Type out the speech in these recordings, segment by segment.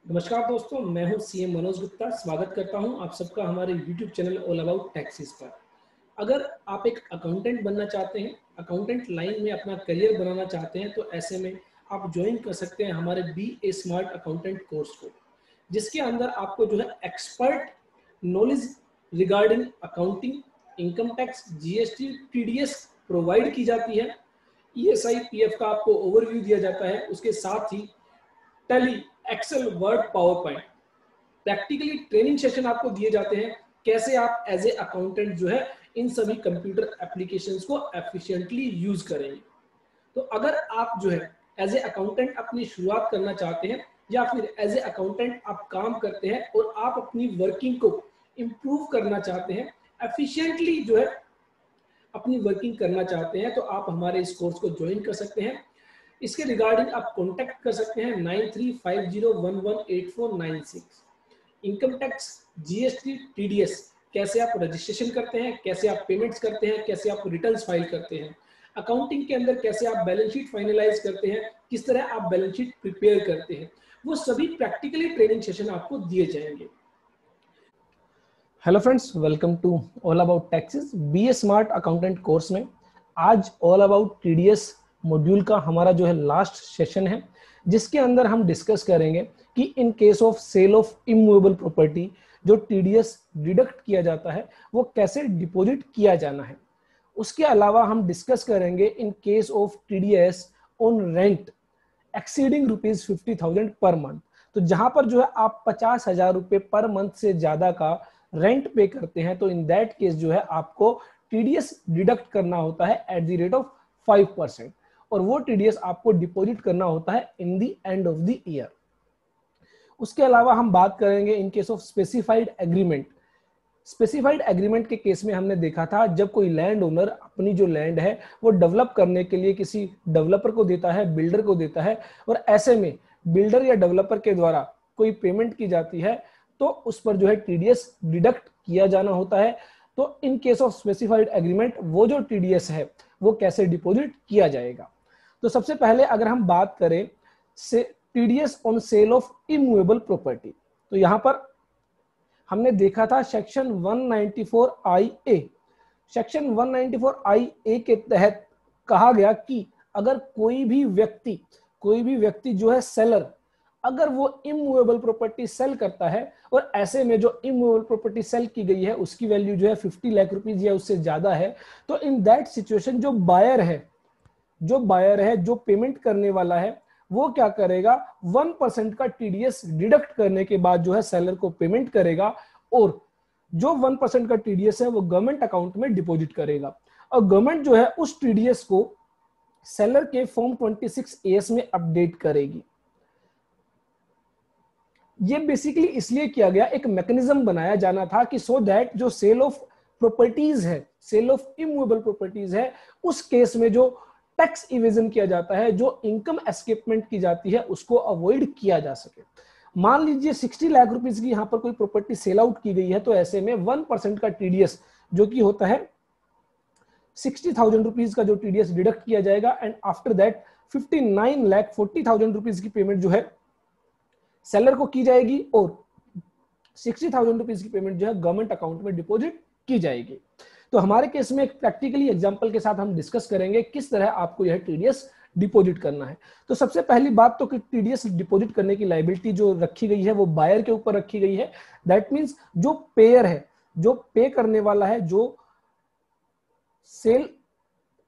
नमस्कार दोस्तों, मैं हूं सीएम मनोज गुप्ता। स्वागत करता हूं आप सबका हमारे YouTube channel all about taxes पर। अगर आप एक अकाउंटेंट बनना चाहते हैं, अकाउंटेंट लाइन में अपना करियर बनाना चाहते हैं, तो ऐसे में आप ज्वाइन कर सकते हैं हमारे B a smart accountant course को, जिसके अंदर आपको जो है expert knowledge regarding accounting, income tax, GST, TDS provide की जाती है। ईएसआई पीएफ का आपको ओवरव्यू दिया जाता है। उसके साथ ही Tally, Excel, Word, PowerPoint practically training session आपको दिए जाते हैं। कैसे आप एज ए अकाउंटेंट जो है इन सभी कंप्यूटर एप्लीकेशंस को एफिशिएंटली यूज करेंगे। तो अगर आप जो है एज ए अकाउंटेंट अपनी शुरुआत करना चाहते हैं, या फिर एज ए अकाउंटेंट आप काम करते हैं और आप अपनी वर्किंग को इम्प्रूव करना चाहते हैं, एफिशिएंटली जो है अपनी वर्किंग करना चाहते हैं, तो आप हमारे इस कोर्स को ज्वाइन कर सकते हैं। इसके रिगार्डिंग आप कॉन्टेक्ट कर सकते हैं 9350118496। इनकम टैक्स, जीएसटी, टीडीएस कैसे आप रजिस्ट्रेशन करते हैं, कैसे आप पेमेंट्स करते हैं, कैसे आप रिटर्न्स फाइल करते हैं, अकाउंटिंग के अंदर कैसे आप बैलेंस शीट फाइनलाइज करते हैं, किस तरह आप बैलेंस शीट प्रिपेयर करते हैं, वो सभी प्रैक्टिकली ट्रेनिंग सेशन आपको दिए जाएंगे। Hello friends, welcome to all about taxes be a smart accountant course में आज ऑल अबाउट टीडीएस मॉड्यूल का हमारा जो है लास्ट सेशन है, जिसके अंदर हम डिस्कस करेंगे कि in case of sale of immovable property जो टीडीएस डिडक्ट किया जाता है वो कैसे डिपॉजिट किया जाना है। उसके अलावा हम डिस्कस करेंगे इन case of TDS on rent exceeding ₹50,000 per month. तो जहां पर जो है आप 50,000 रुपए पर मंथ से ज्यादा का रेंट पे करते हैं, तो इन दैट केस जो है आपको टीडीएस डिडक्ट करना होता है एट द रेट ऑफ 5%, और वो टीडीएस आपको डिपॉजिट करना होता है in the end of the year. उसके अलावा हम बात करेंगे इन case of specified agreement. Specified agreement के केस में हमने देखा था जब कोई लैंड ओनर अपनी जो लैंड है वो डेवलप करने के लिए किसी डेवलपर को देता है, बिल्डर को देता है, और ऐसे में बिल्डर या डेवलपर के द्वारा कोई पेमेंट की जाती है तो उस पर जो है टीडीएस डिडक्ट किया जाना होता है। तो इन केस ऑफ स्पेसिफाइड एग्रीमेंट वो जो टीडीएस है वो कैसे डिपॉजिट किया जाएगा। तो सबसे पहले अगर हम बात करें से TDS on sale of immovable property, तो यहां पर हमने देखा था सेक्शन 194IA। सेक्शन 194IA के तहत कहा गया कि अगर कोई भी व्यक्ति जो है सेलर, अगर वो इमूवेबल प्रॉपर्टी सेल करता है और ऐसे में जो इमूवेबल प्रॉपर्टी सेल की गई है उसकी वैल्यू जो है 50 लाख रुपीज या उससे ज्यादा है, तो इन दैट सिचुएशन जो बायर है, जो पेमेंट करने वाला है, वो क्या करेगा, 1% का टीडीएस डिडक्ट करने के बाद जो है सेलर को पेमेंट करेगा, और जो 1% का टीडीएस है वो गवर्नमेंट अकाउंट में डिपॉजिट करेगा, और गवर्नमेंट जो है उस टीडीएस को सेलर के फॉर्म 26AS में अपडेट करेगी। ये बेसिकली इसलिए किया गया, एक मैकेनिज्म बनाया जाना था कि सो दैट जो सेल ऑफ प्रॉपर्टीज है, सेल ऑफ इमूवेबल प्रॉपर्टीज है, उस केस में जो टैक्स इवेजन किया जाता है, जो इनकम एस्केपमेंट की जाती है, उसको अवॉइड किया जा सके। मान लीजिए 60 लाख रुपीस की यहां पर कोई प्रॉपर्टी सेल आउट की गई है, तो ऐसे में 1% का टीडीएस जो कि होता है 60,000 रुपीज का जो टीडीएस डिडक्ट किया जाएगा, एंड आफ्टर दैट 59,40,000 रुपीज की पेमेंट जो है सेलर को की जाएगी, और 60,000 रुपीज की पेमेंट जो है गवर्नमेंट अकाउंट में डिपॉजिट की जाएगी। तो हमारे केस में एक प्रैक्टिकली एग्जांपल के साथ हम डिस्कस करेंगे किस तरह आपको यह टीडीएस डिपॉजिट करना है। तो सबसे पहली बात तो कि टीडीएस डिपॉजिट करने की लायबिलिटी जो रखी गई है वो बायर के ऊपर रखी गई है। दैट मींस जो पेयर है, जो पे करने वाला है, जो सेल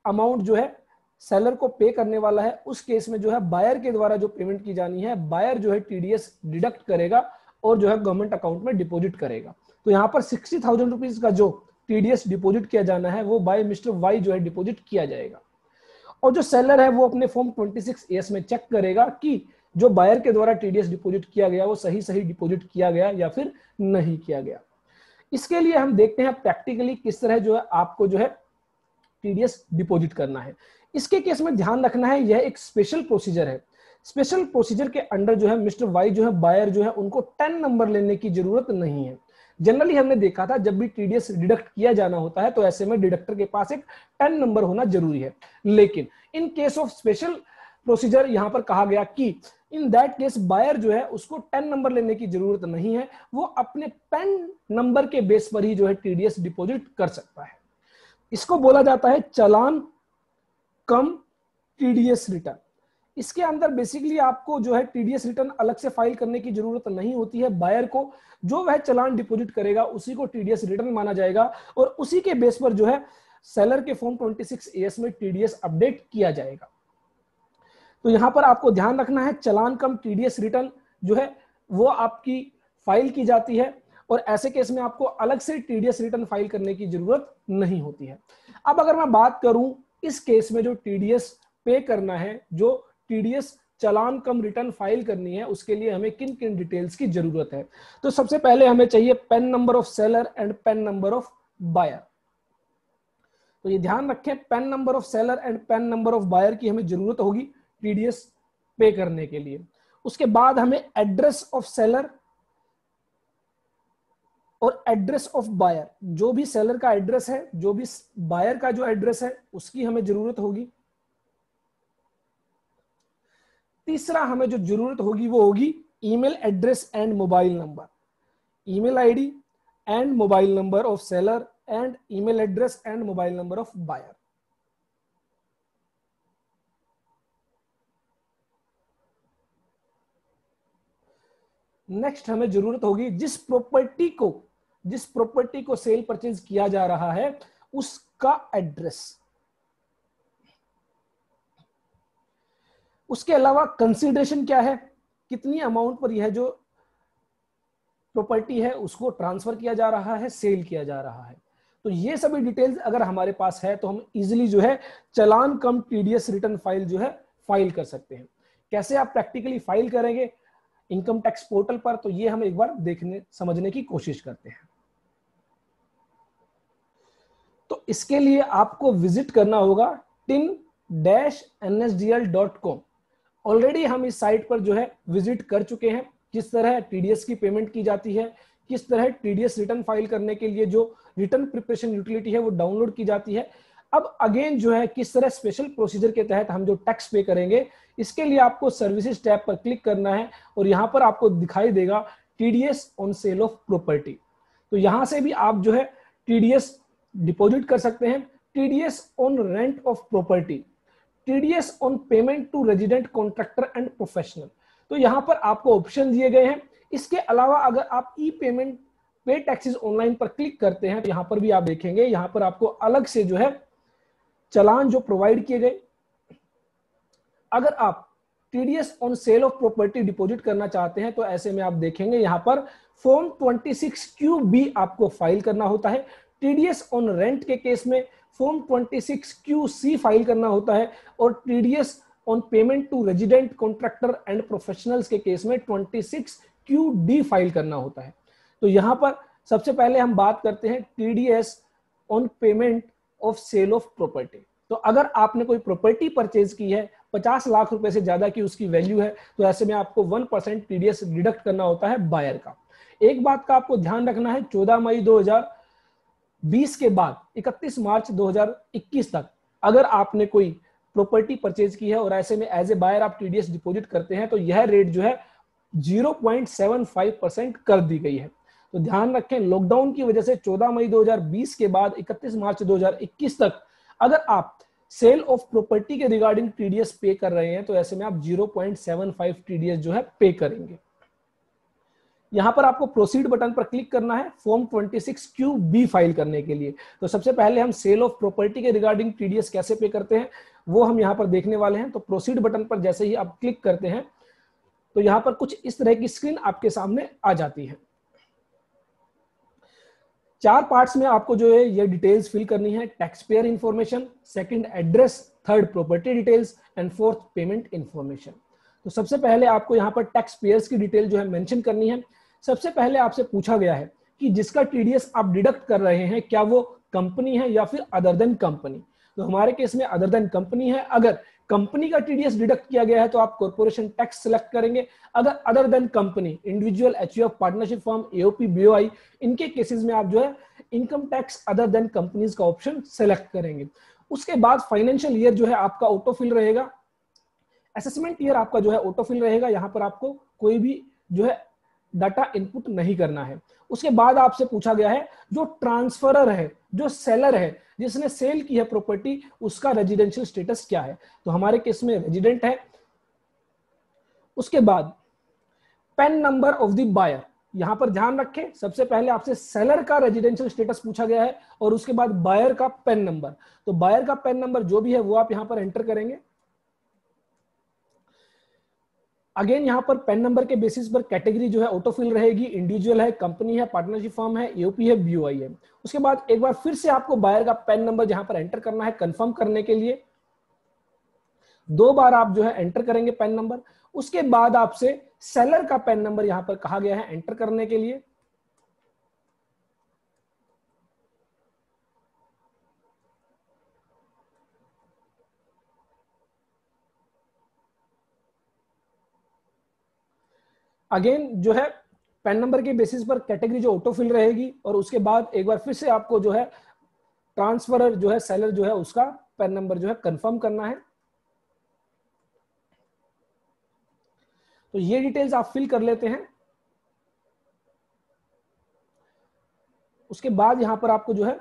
अमाउंट जो है सेलर को पे करने वाला है, उस केस में जो है बायर के द्वारा जो पेमेंट की जानी है, बायर जो है टीडीएस डिडक्ट करेगा और जो है गवर्नमेंट अकाउंट में डिपॉजिट करेगा। तो यहाँ पर 60,000 रुपीज का जो टीडीएस डिपॉजिट किया जाना है वो बाय मिस्टर वाई जो है डिपॉजिट किया जाएगा, और जो सेलर है वो अपने फॉर्म 26AS में चेक करेगा कि जो बायर के द्वारा टीडीएस डिपॉजिट किया गया वो सही डिपॉजिट किया गया या फिर नहीं किया गया। इसके लिए हम देखते हैं प्रैक्टिकली किस तरह जो है आपको जो है टीडीएस डिपॉजिट करना है। इसके केस में ध्यान रखना है, यह एक स्पेशल प्रोसीजर है। स्पेशल प्रोसीजर के अंडर जो है मिस्टर वाई जो है बायर जो है उनको 10 नंबर लेने की जरूरत नहीं है। जनरली हमने देखा था जब भी टीडीएस डिडक्ट किया जाना होता है तो ऐसे में डिडक्टर के पास एक 10 नंबर होना जरूरी है, लेकिन इन केस ऑफ स्पेशल प्रोसीजर यहां पर कहा गया कि इन दैट केस बायर जो है उसको 10 नंबर लेने की जरूरत नहीं है, वो अपने पैन नंबर के बेस पर ही जो है टीडीएस डिपॉजिट कर सकता है। इसको बोला जाता है चालान कम टीडीएस रिटर्न। इसके अंदर बेसिकली आपको जो है टीडीएस रिटर्न अलग से फाइल करने की जरूरत नहीं होती है। बायर को जो वह चालान डिपॉजिट करेगा उसी को टीडीएस रिटर्न माना जाएगा और उसी के बेस पर जो है सेलर के फॉर्म 26AS में टीडीएस अपडेट किया जाएगा। तो यहां पर आपको ध्यान रखना है चालान कम टीडीएस रिटर्न जो है वो आपकी फाइल की जाती है और ऐसे केस में आपको अलग से टीडीएस रिटर्न फाइल करने की जरूरत नहीं होती है। अब अगर मैं बात करूं इस केस में जो टीडीएस पे करना है, जो टीडीएस चालान कम रिटर्न फाइल करनी है, उसके लिए हमें किन किन डिटेल्स की जरूरत है। तो सबसे पहले हमें चाहिए PAN number of seller and PAN number of buyer. तो ये ध्यान रखें, PAN number of seller and PAN number of buyer की हमें जरूरत होगी टीडीएस पे करने के लिए। उसके बाद हमें एड्रेस ऑफ सेलर और एड्रेस ऑफ बायर, जो भी सेलर का एड्रेस है, जो भी बायर का जो एड्रेस है, उसकी हमें जरूरत होगी। तीसरा हमें जो जरूरत होगी वो होगी email address and mobile number, email ID and mobile number of seller and email address and mobile number of buyer. Next हमें जरूरत होगी जिस प्रॉपर्टी को सेल परचेज किया जा रहा है उसका एड्रेस। उसके अलावा कंसीडरेशन क्या है, कितनी अमाउंट पर यह जो प्रॉपर्टी है उसको ट्रांसफर किया जा रहा है, सेल किया जा रहा है। तो ये सभी डिटेल्स अगर हमारे पास है तो हम इजीली जो है चालान कम टीडीएस रिटर्न फाइल जो है फाइल कर सकते हैं। कैसे आप प्रैक्टिकली फाइल करेंगे इनकम टैक्स पोर्टल पर, तो ये हम एक बार देखने समझने की कोशिश करते हैं। तो इसके लिए आपको विजिट करना होगा tin-nsdl.com। ऑलरेडी हम इस साइट पर जो है विजिट कर चुके हैं, किस तरह टीडीएस की पेमेंट की जाती है, किस तरह टीडीएस रिटर्न फाइल करने के लिए जो रिटर्न प्रिपरेशन यूटिलिटी है वो डाउनलोड की जाती है। अब अगेन जो है किस तरह स्पेशल प्रोसीजर के तहत हम जो टैक्स पे करेंगे, इसके लिए आपको सर्विसेज टैब पर क्लिक करना है और यहां पर आपको दिखाई देगा TDS on sale of property. तो यहां से भी आप जो है टीडीएस डिपॉजिट कर सकते हैं। TDS on rent of property, TDS on payment to resident contractor and professional. तो यहां पर आपको ऑप्शन दिए गए हैं। इसके अलावा अगर आप ई पेमेंट पे टैक्सेस ऑनलाइन पर क्लिक करते हैं तो यहां पर भी आप देखेंगे, यहां पर आपको अलग से जो है चालान जो प्रोवाइड किए गए। अगर आप TDS on sale of property deposit करना चाहते हैं तो ऐसे में आप देखेंगे यहां पर फॉर्म 26QB आपको फाइल करना होता है। टीडीएस ऑन रेंट के केस में फॉर्म 26QC फाइल करना होता है और TDS on payment to resident contractor and professionals के केस में 26QD फाइल करना होता है। तो यहां पर सबसे पहले हम बात करते हैं TDS on payment of sale of property. तो अगर आपने कोई प्रॉपर्टी परचेज की है 50 लाख रुपए से ज्यादा की उसकी वैल्यू है, तो ऐसे में आपको 1% टीडीएस डिडक्ट करना होता है बायर का। एक बात का आपको ध्यान रखना है, 14 मई 2020 के बाद 31 मार्च 2021 तक अगर आपने कोई प्रॉपर्टी परचेज की है और ऐसे में एज ए बायर आप टीडीएस डिपॉजिट करते हैं तो यह रेट जो है 0.75% कर दी गई है। तो ध्यान रखें, लॉकडाउन की वजह से 14 मई 2020 के बाद 31 मार्च 2021 तक अगर आप सेल ऑफ प्रॉपर्टी के रिगार्डिंग टीडीएस पे कर रहे हैं तो ऐसे में आप 0.75 टीडीएस जो है पे करेंगे। यहां पर आपको प्रोसीड बटन पर क्लिक करना है फॉर्म 26QB फाइल करने के लिए। तो सबसे पहले हम सेल ऑफ प्रॉपर्टी के रिगार्डिंग टीडीएस कैसे पे करते हैं वो हम यहां पर देखने वाले हैं। तो प्रोसीड बटन पर जैसे ही आप क्लिक करते हैं तो यहां पर कुछ इस तरह की स्क्रीन आपके सामने आ जाती है। 4 पार्ट्स में आपको जो है ये डिटेल्स फिल करनी है, tax payer information, second address, third property details and fourth payment information. तो सबसे पहले आपको यहाँ पर टैक्स पेयर्स की डिटेल जो है मेंशन करनी है। सबसे पहले आपसे पूछा गया है कि जिसका टीडीएस आप डिडक्ट कर रहे हैं क्या वो कंपनी है या फिर अदर देन कंपनी। तो हमारे केस में अदर देन कंपनी है। अगर कंपनी का टीडीएस डिडक्ट किया गया है तो आप कॉर्पोरेशन टैक्स सिलेक्ट करेंगे। अगर other than company, individual, HUF, partnership firm, AOP, BOI, इनके केसेस में आप जो है income tax other than companies का ऑप्शन सेलेक्ट करेंगे। उसके बाद फाइनेंशियल ईयर जो है आपका ऑटो फिल रहेगा। असेसमेंट ईयर आपका जो है ऑटोफिल रहेगा, यहां पर आपको कोई भी जो है डाटा इनपुट नहीं करना है। उसके बाद आपसे पूछा गया है जो ट्रांसफरर है, जो सेलर है, जिसने सेल की है प्रॉपर्टी, उसका रेजिडेंशियल स्टेटस क्या है। तो हमारे केस में रेजिडेंट है। उसके बाद PAN number of the buyer, यहां पर ध्यान रखें सबसे पहले आपसे सेलर का रेजिडेंशियल स्टेटस पूछा गया है और उसके बाद बायर का पेन नंबर। तो बायर का पेन नंबर जो भी है वो आप यहां पर एंटर करेंगे। अगेन यहां पर पेन नंबर के बेसिस पर कैटेगरी जो है ऑटोफिल रहेगी, इंडिविजुअल है, कंपनी है, पार्टनरशिप फर्म है, ईओपी है, बीओआई है। उसके बाद एक बार फिर से आपको बायर का पेन नंबर जहां पर एंटर करना है कंफर्म करने के लिए, 2 बार आप जो है एंटर करेंगे पेन नंबर। उसके बाद आपसे सेलर का पेन नंबर यहां पर कहा गया है एंटर करने के लिए। अगेन जो है पेन नंबर के बेसिस पर कैटेगरी जो ऑटोफिल रहेगी और उसके बाद एक बार फिर से आपको जो है ट्रांसफरर जो है सेलर जो है उसका पेन नंबर जो है कंफर्म करना है। तो ये डिटेल्स आप फिल कर लेते हैं। उसके बाद यहां पर आपको जो है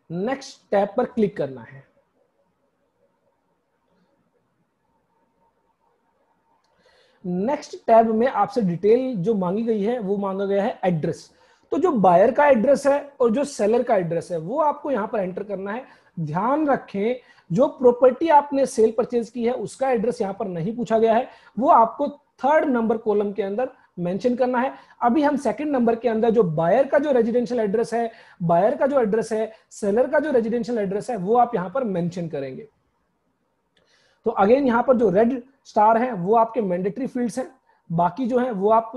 नेक्स्ट टैब पर क्लिक करना है। नेक्स्ट टैब में आपसे डिटेल जो मांगी गई है वो मांगा गया है एड्रेस। तो जो बायर का एड्रेस है और जो सेलर का एड्रेस है वो आपको यहां पर एंटर करना है। ध्यान रखें जो प्रॉपर्टी आपने सेल परचेज की है उसका एड्रेस यहां पर नहीं पूछा गया है, वो आपको 3rd नंबर कॉलम के अंदर मेंशन करना है। अभी हम 2nd नंबर के अंदर जो बायर का जो रेजिडेंशियल एड्रेस है, बायर का जो एड्रेस है, सेलर का जो रेजिडेंशियल एड्रेस है वो आप यहां पर मेंशन करेंगे। तो अगेन यहां पर जो रेड स्टार है वो आपके मैंडेटरी फील्ड्स हैं, बाकी जो है वो आप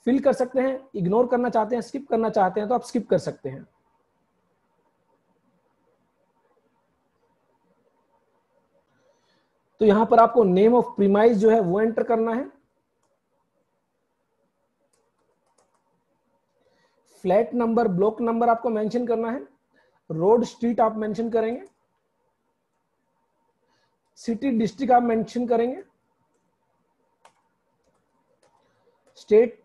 फिल कर सकते हैं। इग्नोर करना चाहते हैं, स्किप करना चाहते हैं तो आप स्किप कर सकते हैं। तो यहां पर आपको नेम ऑफ प्रीमाइज जो है वो एंटर करना है। फ्लैट नंबर, ब्लॉक नंबर आपको मेंशन करना है। रोड, स्ट्रीट आप मेंशन करेंगे। सिटी, डिस्ट्रिक्ट आप मेंशन करेंगे। स्टेट,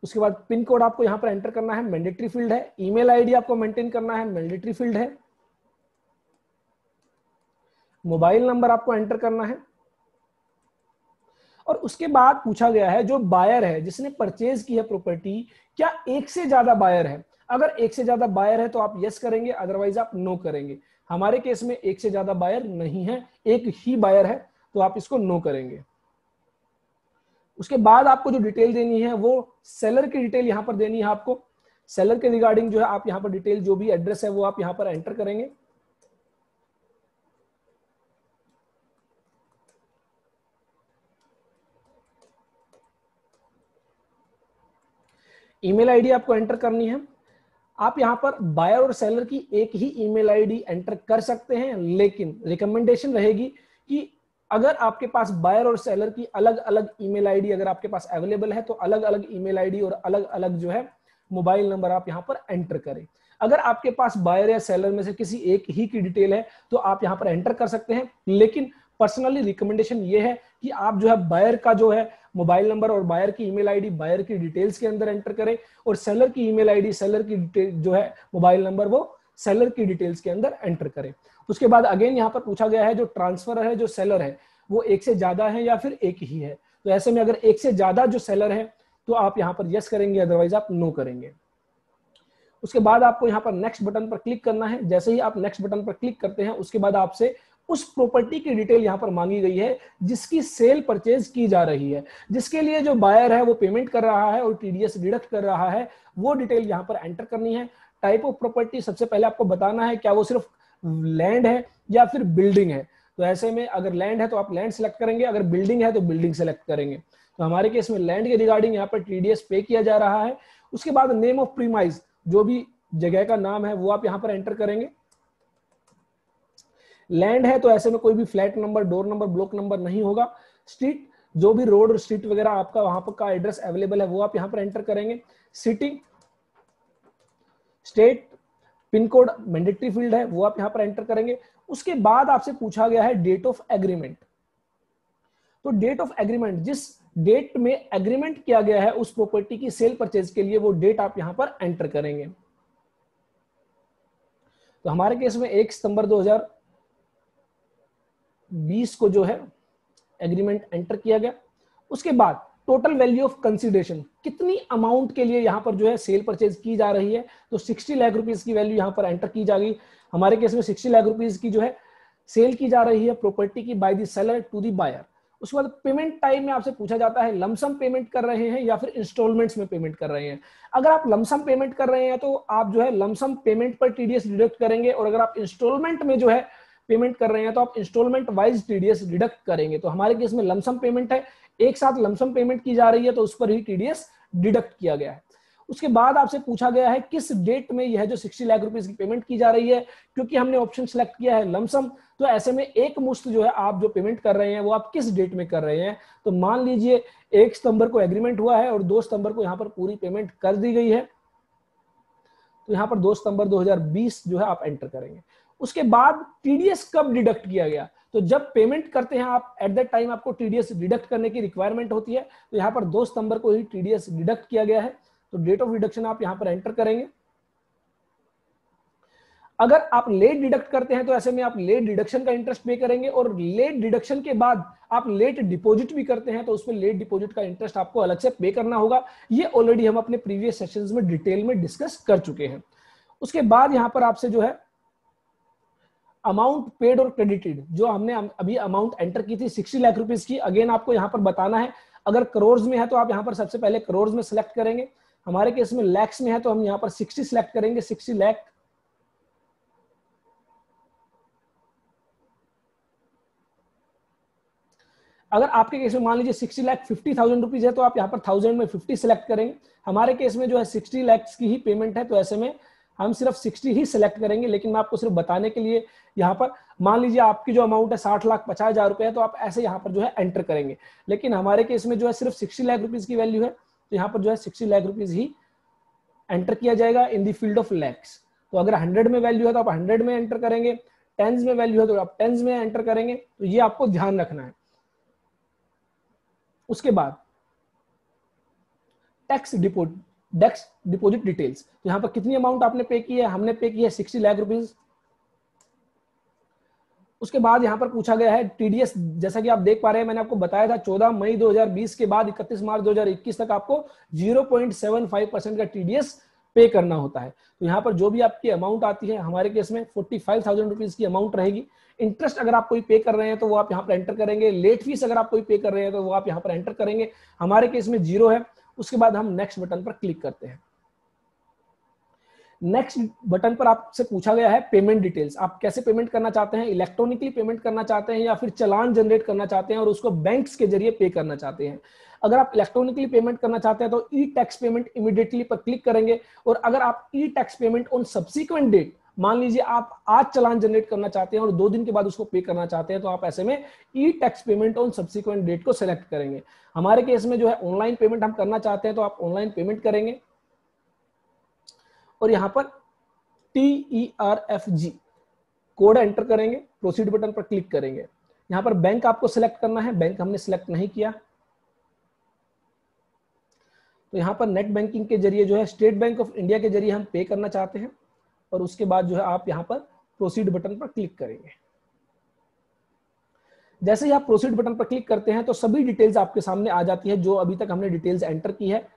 उसके बाद पिन कोड आपको यहां पर एंटर करना है, मैंडेटरी फील्ड है। ईमेल आईडी आपको मेंटेन करना है, मैंडेटरी फील्ड है। मोबाइल नंबर आपको एंटर करना है। और उसके बाद पूछा गया है जो बायर है जिसने परचेज की है प्रॉपर्टी, क्या एक से ज्यादा बायर है। अगर एक से ज्यादा बायर है तो आप यस करेंगे, अदरवाइज आप नो करेंगे। हमारे केस में एक से ज्यादा बायर नहीं है, एक ही बायर है, तो आप इसको नो करेंगे। उसके बाद आपको जो डिटेल देनी है वो सेलर की डिटेल यहां पर देनी है आपको। सेलर के रिगार्डिंग जो है आप यहां पर डिटेल जो भी एड्रेस है वो आप यहां पर एंटर करेंगे। ईमेल आईडी आपको एंटर करनी है। आप यहां पर बायर और सेलर की एक ही ईमेल आईडी एंटर कर सकते हैं, लेकिन रिकमेंडेशन रहेगी कि अगर आपके पास बायर और सेलर की अलग अलग ईमेल आईडी अगर आपके पास अवेलेबल है तो अलग अलग ईमेल आईडी और अलग अलग जो है मोबाइल नंबर आप यहां पर एंटर करें। अगर आपके पास बायर या सेलर में से किसी एक ही की डिटेल है तो आप यहां पर एंटर कर सकते हैं, लेकिन पर्सनली रिकमेंडेशन ये है कि आप जो है बायर का जो है मोबाइल नंबर और बायर की ईमेल आईडी बायर की डिटेल्स के अंदर एंटर करें और सेलर की ईमेल आईडी, सेलर की डिटेल जो है मोबाइल नंबर वो सेलर की डिटेल्स के अंदर एंटर करें। उसके बाद अगेन यहां पर पूछा गया है जो ट्रांसफर है, जो सेलर है वो एक से ज्यादा है या फिर एक ही है। तो ऐसे में अगर एक से ज्यादा जो सेलर है तो आप यहां पर यस करेंगे, अदरवाइज आप नो करेंगे। उसके बाद आपको यहां पर नेक्स्ट बटन पर क्लिक करना है। जैसे ही आप नेक्स्ट बटन पर क्लिक करते हैं उसके बाद आपसे उस प्रॉपर्टी की डिटेल यहां पर मांगी गई है जिसकी सेल परचेज की जा रही है, जिसके लिए जो बायर है वो पेमेंट कर रहा है और टीडीएस डिडक्ट कर रहा है, वो डिटेल यहां पर एंटर करनी है। टाइप ऑफ प्रॉपर्टी सबसे पहले आपको बताना है क्या वो सिर्फ लैंड है या फिर बिल्डिंग है। तो ऐसे में अगर लैंड है तो आप लैंड सेलेक्ट करेंगे, अगर बिल्डिंग है तो बिल्डिंग सेलेक्ट करेंगे। तो हमारे केस में लैंड के रिगार्डिंग यहाँ पर टीडीएस पे किया जा रहा है। उसके बाद नेम ऑफ प्रीमाइज, जो भी जगह का नाम है वो आप यहां पर एंटर करेंगे। लैंड है तो ऐसे में कोई भी flat number, door number, block number नहीं होगा। स्ट्रीट, जो भी रोड, स्ट्रीट वगैरह आपका वहां पर का एड्रेस अवेलेबल है वो आप यहां पर एंटर करेंगे। City, state, pin code mandatory field है वो आप यहां पर एंटर करेंगे। उसके बाद आपसे पूछा गया है डेट ऑफ एग्रीमेंट। तो डेट ऑफ एग्रीमेंट, जिस डेट में एग्रीमेंट किया गया है उस प्रॉपर्टी की सेल परचेज के लिए, वो डेट आप यहां पर एंटर करेंगे। तो हमारे केस में 1 सितंबर 2020 को जो है एग्रीमेंट एंटर किया गया। उसके बाद टोटल वैल्यू ऑफ कंसीडरेशन, कितनी अमाउंट के लिए यहां पर जो है सेल परचेज की जा रही है, तो 60 लाख रुपीस की वैल्यू यहां पर एंटर की जाएगी। हमारे केस में 60 लाख रुपीस की जो है सेल की जा रही है प्रॉपर्टी की by the seller to the buyer. उसके बाद पेमेंट टाइम में आपसे पूछा जाता है लमसम पेमेंट कर रहे हैं या फिर इंस्टॉलमेंट्स में पेमेंट कर रहे हैं। अगर आप लमसम पेमेंट कर रहे हैं तो आप जो है लमसम पेमेंट पर टीडीएस डिडक्ट करेंगे, और अगर आप इंस्टॉलमेंट में जो है पेमेंट कर रहे हैं तो आप इंस्टॉलमेंट वाइज टीडीएस डिडक्ट करेंगे। तो हमारे केस में लमसम पेमेंट है, एक साथ लमसम पेमेंट की जा रही है तो उस पर ही टीडीएस डिडक्ट किया गया है। उसके बाद आपसे पूछा गया है किस डेट में यह जो 60 लाख रुपीस की पेमेंट की जा रही है। क्योंकि हमने ऑप्शन सेलेक्ट किया है लमसम, तो ऐसे में एक मुश्त जो है आप जो पेमेंट कर रहे हैं वो आप किस डेट में कर रहे हैं। तो मान लीजिए 1 सितंबर को एग्रीमेंट हुआ है और 2 सितंबर को यहां पर पूरी पेमेंट कर दी गई है, तो यहां पर 2 सितंबर 2020 जो है आप एंटर करेंगे। उसके बाद टीडीएस कब डिडक्ट किया गया, तो जब पेमेंट करते हैं आप एट दैट टाइम आपको टीडीएस डिडक्ट करने की रिक्वायरमेंट होती है, तो यहां पर 2 सितंबर को ही टीडीएस डिडक्ट किया गया है। तो डेट ऑफ डिडक्शन आप यहां पर एंटर करेंगे। अगर आप लेट डिडक्ट करते हैं तो ऐसे में आप लेट डिडक्शन का इंटरेस्ट पे करेंगे, और लेट डिडक्शन के बाद आप लेट डिपॉजिट भी करते हैं तो उसमें लेट डिपॉजिट का इंटरेस्ट आपको अलग से पे करना होगा। ये ऑलरेडी हम अपने प्रीवियस सेशंस में डिटेल में डिस्कस कर चुके हैं। उसके बाद यहां पर आपसे जो है अमाउंट पेड और क्रेडिटेड, जो हमने अभी अमाउंट एंटर की थी 60 लाख रुपीस की, अगेन आपको यहां पर बताना है। अगर करोड़ में है तो आप यहां पर सबसे पहले करोड़ में सिलेक्ट करेंगे, हमारे केस में लैक्स में है तो हम यहां पर 60 सिलेक्ट करेंगे, 60 लाख। अगर आपके केस में मान लीजिए 60 लाख 50,000 रुपीज है तो आप यहाँ पर 1000 में 50 सिलेक्ट करेंगे। हमारे केस में जो है 60 लाख की ही पेमेंट है, तो ऐसे में हम सिर्फ 60 ही सिलेक्ट करेंगे। लेकिन मैं आपको सिर्फ बताने के लिए यहाँ पर, मान लीजिए आपकी जो अमाउंट है 60,50,000 रुपए है, तो आप ऐसे यहाँ पर जो है एंटर करेंगे। लेकिन हमारे केस में जो है सिर्फ 60 लाख रुपीज की वैल्यू है, तो यहाँ पर जो है 60 लाख रुपीज ही एंटर किया जाएगा in the field of lakhs. तो अगर 100 में वैल्यू है तो आप 100 में एंटर करेंगे, टेंस में वैल्यू है तो आप टेंस में एंटर करेंगे। तो ये आपको ध्यान रखना है। उसके बाद टैक्स डिपॉजिट डिटेल्स, तो यहां पर कितनी अमाउंट आपने पे की है, हमने पे की है 60 लाख रुपीज। उसके बाद यहां पर पूछा गया है टीडीएस, जैसा कि आप देख पा रहे हैं मैंने आपको बताया था 14 मई 2020 के बाद 31 मार्च 2021 तक आपको 0.75% का टीडीएस पे करना होता है। तो यहाँ पर जो भी आपकी अमाउंट आती है, हमारे केस में 45,000 रुपीज की अमाउंट रहेगी। इंटरेस्ट अगर आप कोई पे कर रहे हैं तो वो आप यहाँ पर एंटर करेंगे, लेट फीस अगर आप कोई पे कर रहे हैं तो वो आप यहाँ पर एंटर करेंगे। हमारे केस में 0 है। उसके बाद हम नेक्स्ट बटन पर क्लिक करते हैं। नेक्स्ट बटन पर आपसे पूछा गया है पेमेंट डिटेल्स, आप कैसे पेमेंट करना चाहते हैं, इलेक्ट्रॉनिकली पेमेंट करना चाहते हैं या फिर चालान जनरेट करना चाहते हैं और उसको बैंक्स के जरिए पे करना चाहते हैं। अगर आप इलेक्ट्रॉनिकली पेमेंट करना चाहते हैं तो ई टैक्स पेमेंट इमीडिएटली पर क्लिक करेंगे, और अगर आप e tax payment on subsequent date, मान लीजिए आप आज चालान जनरेट करना चाहते हैं और 2 दिन के बाद उसको पे करना चाहते हैं, तो आप ऐसे में e tax payment on subsequent date को सिलेक्ट करेंगे। हमारे केस में जो है ऑनलाइन पेमेंट हम करना चाहते हैं तो आप ऑनलाइन पेमेंट करेंगे, और यहां पर TERFG कोड एंटर करेंगे, प्रोसीड बटन पर क्लिक करेंगे। यहां पर बैंक आपको सिलेक्ट करना है, बैंक हमने सिलेक्ट नहीं किया। तो यहां पर नेट बैंकिंग के जरिए जो है स्टेट बैंक ऑफ इंडिया के जरिए हम पे करना चाहते हैं, और उसके बाद जो है आप यहां पर प्रोसीड बटन पर क्लिक करेंगे। जैसे ही आप प्रोसीड बटन पर क्लिक करते हैं तो सभी डिटेल्स आपके सामने आ जाती है जो अभी तक हमने डिटेल्स एंटर की है,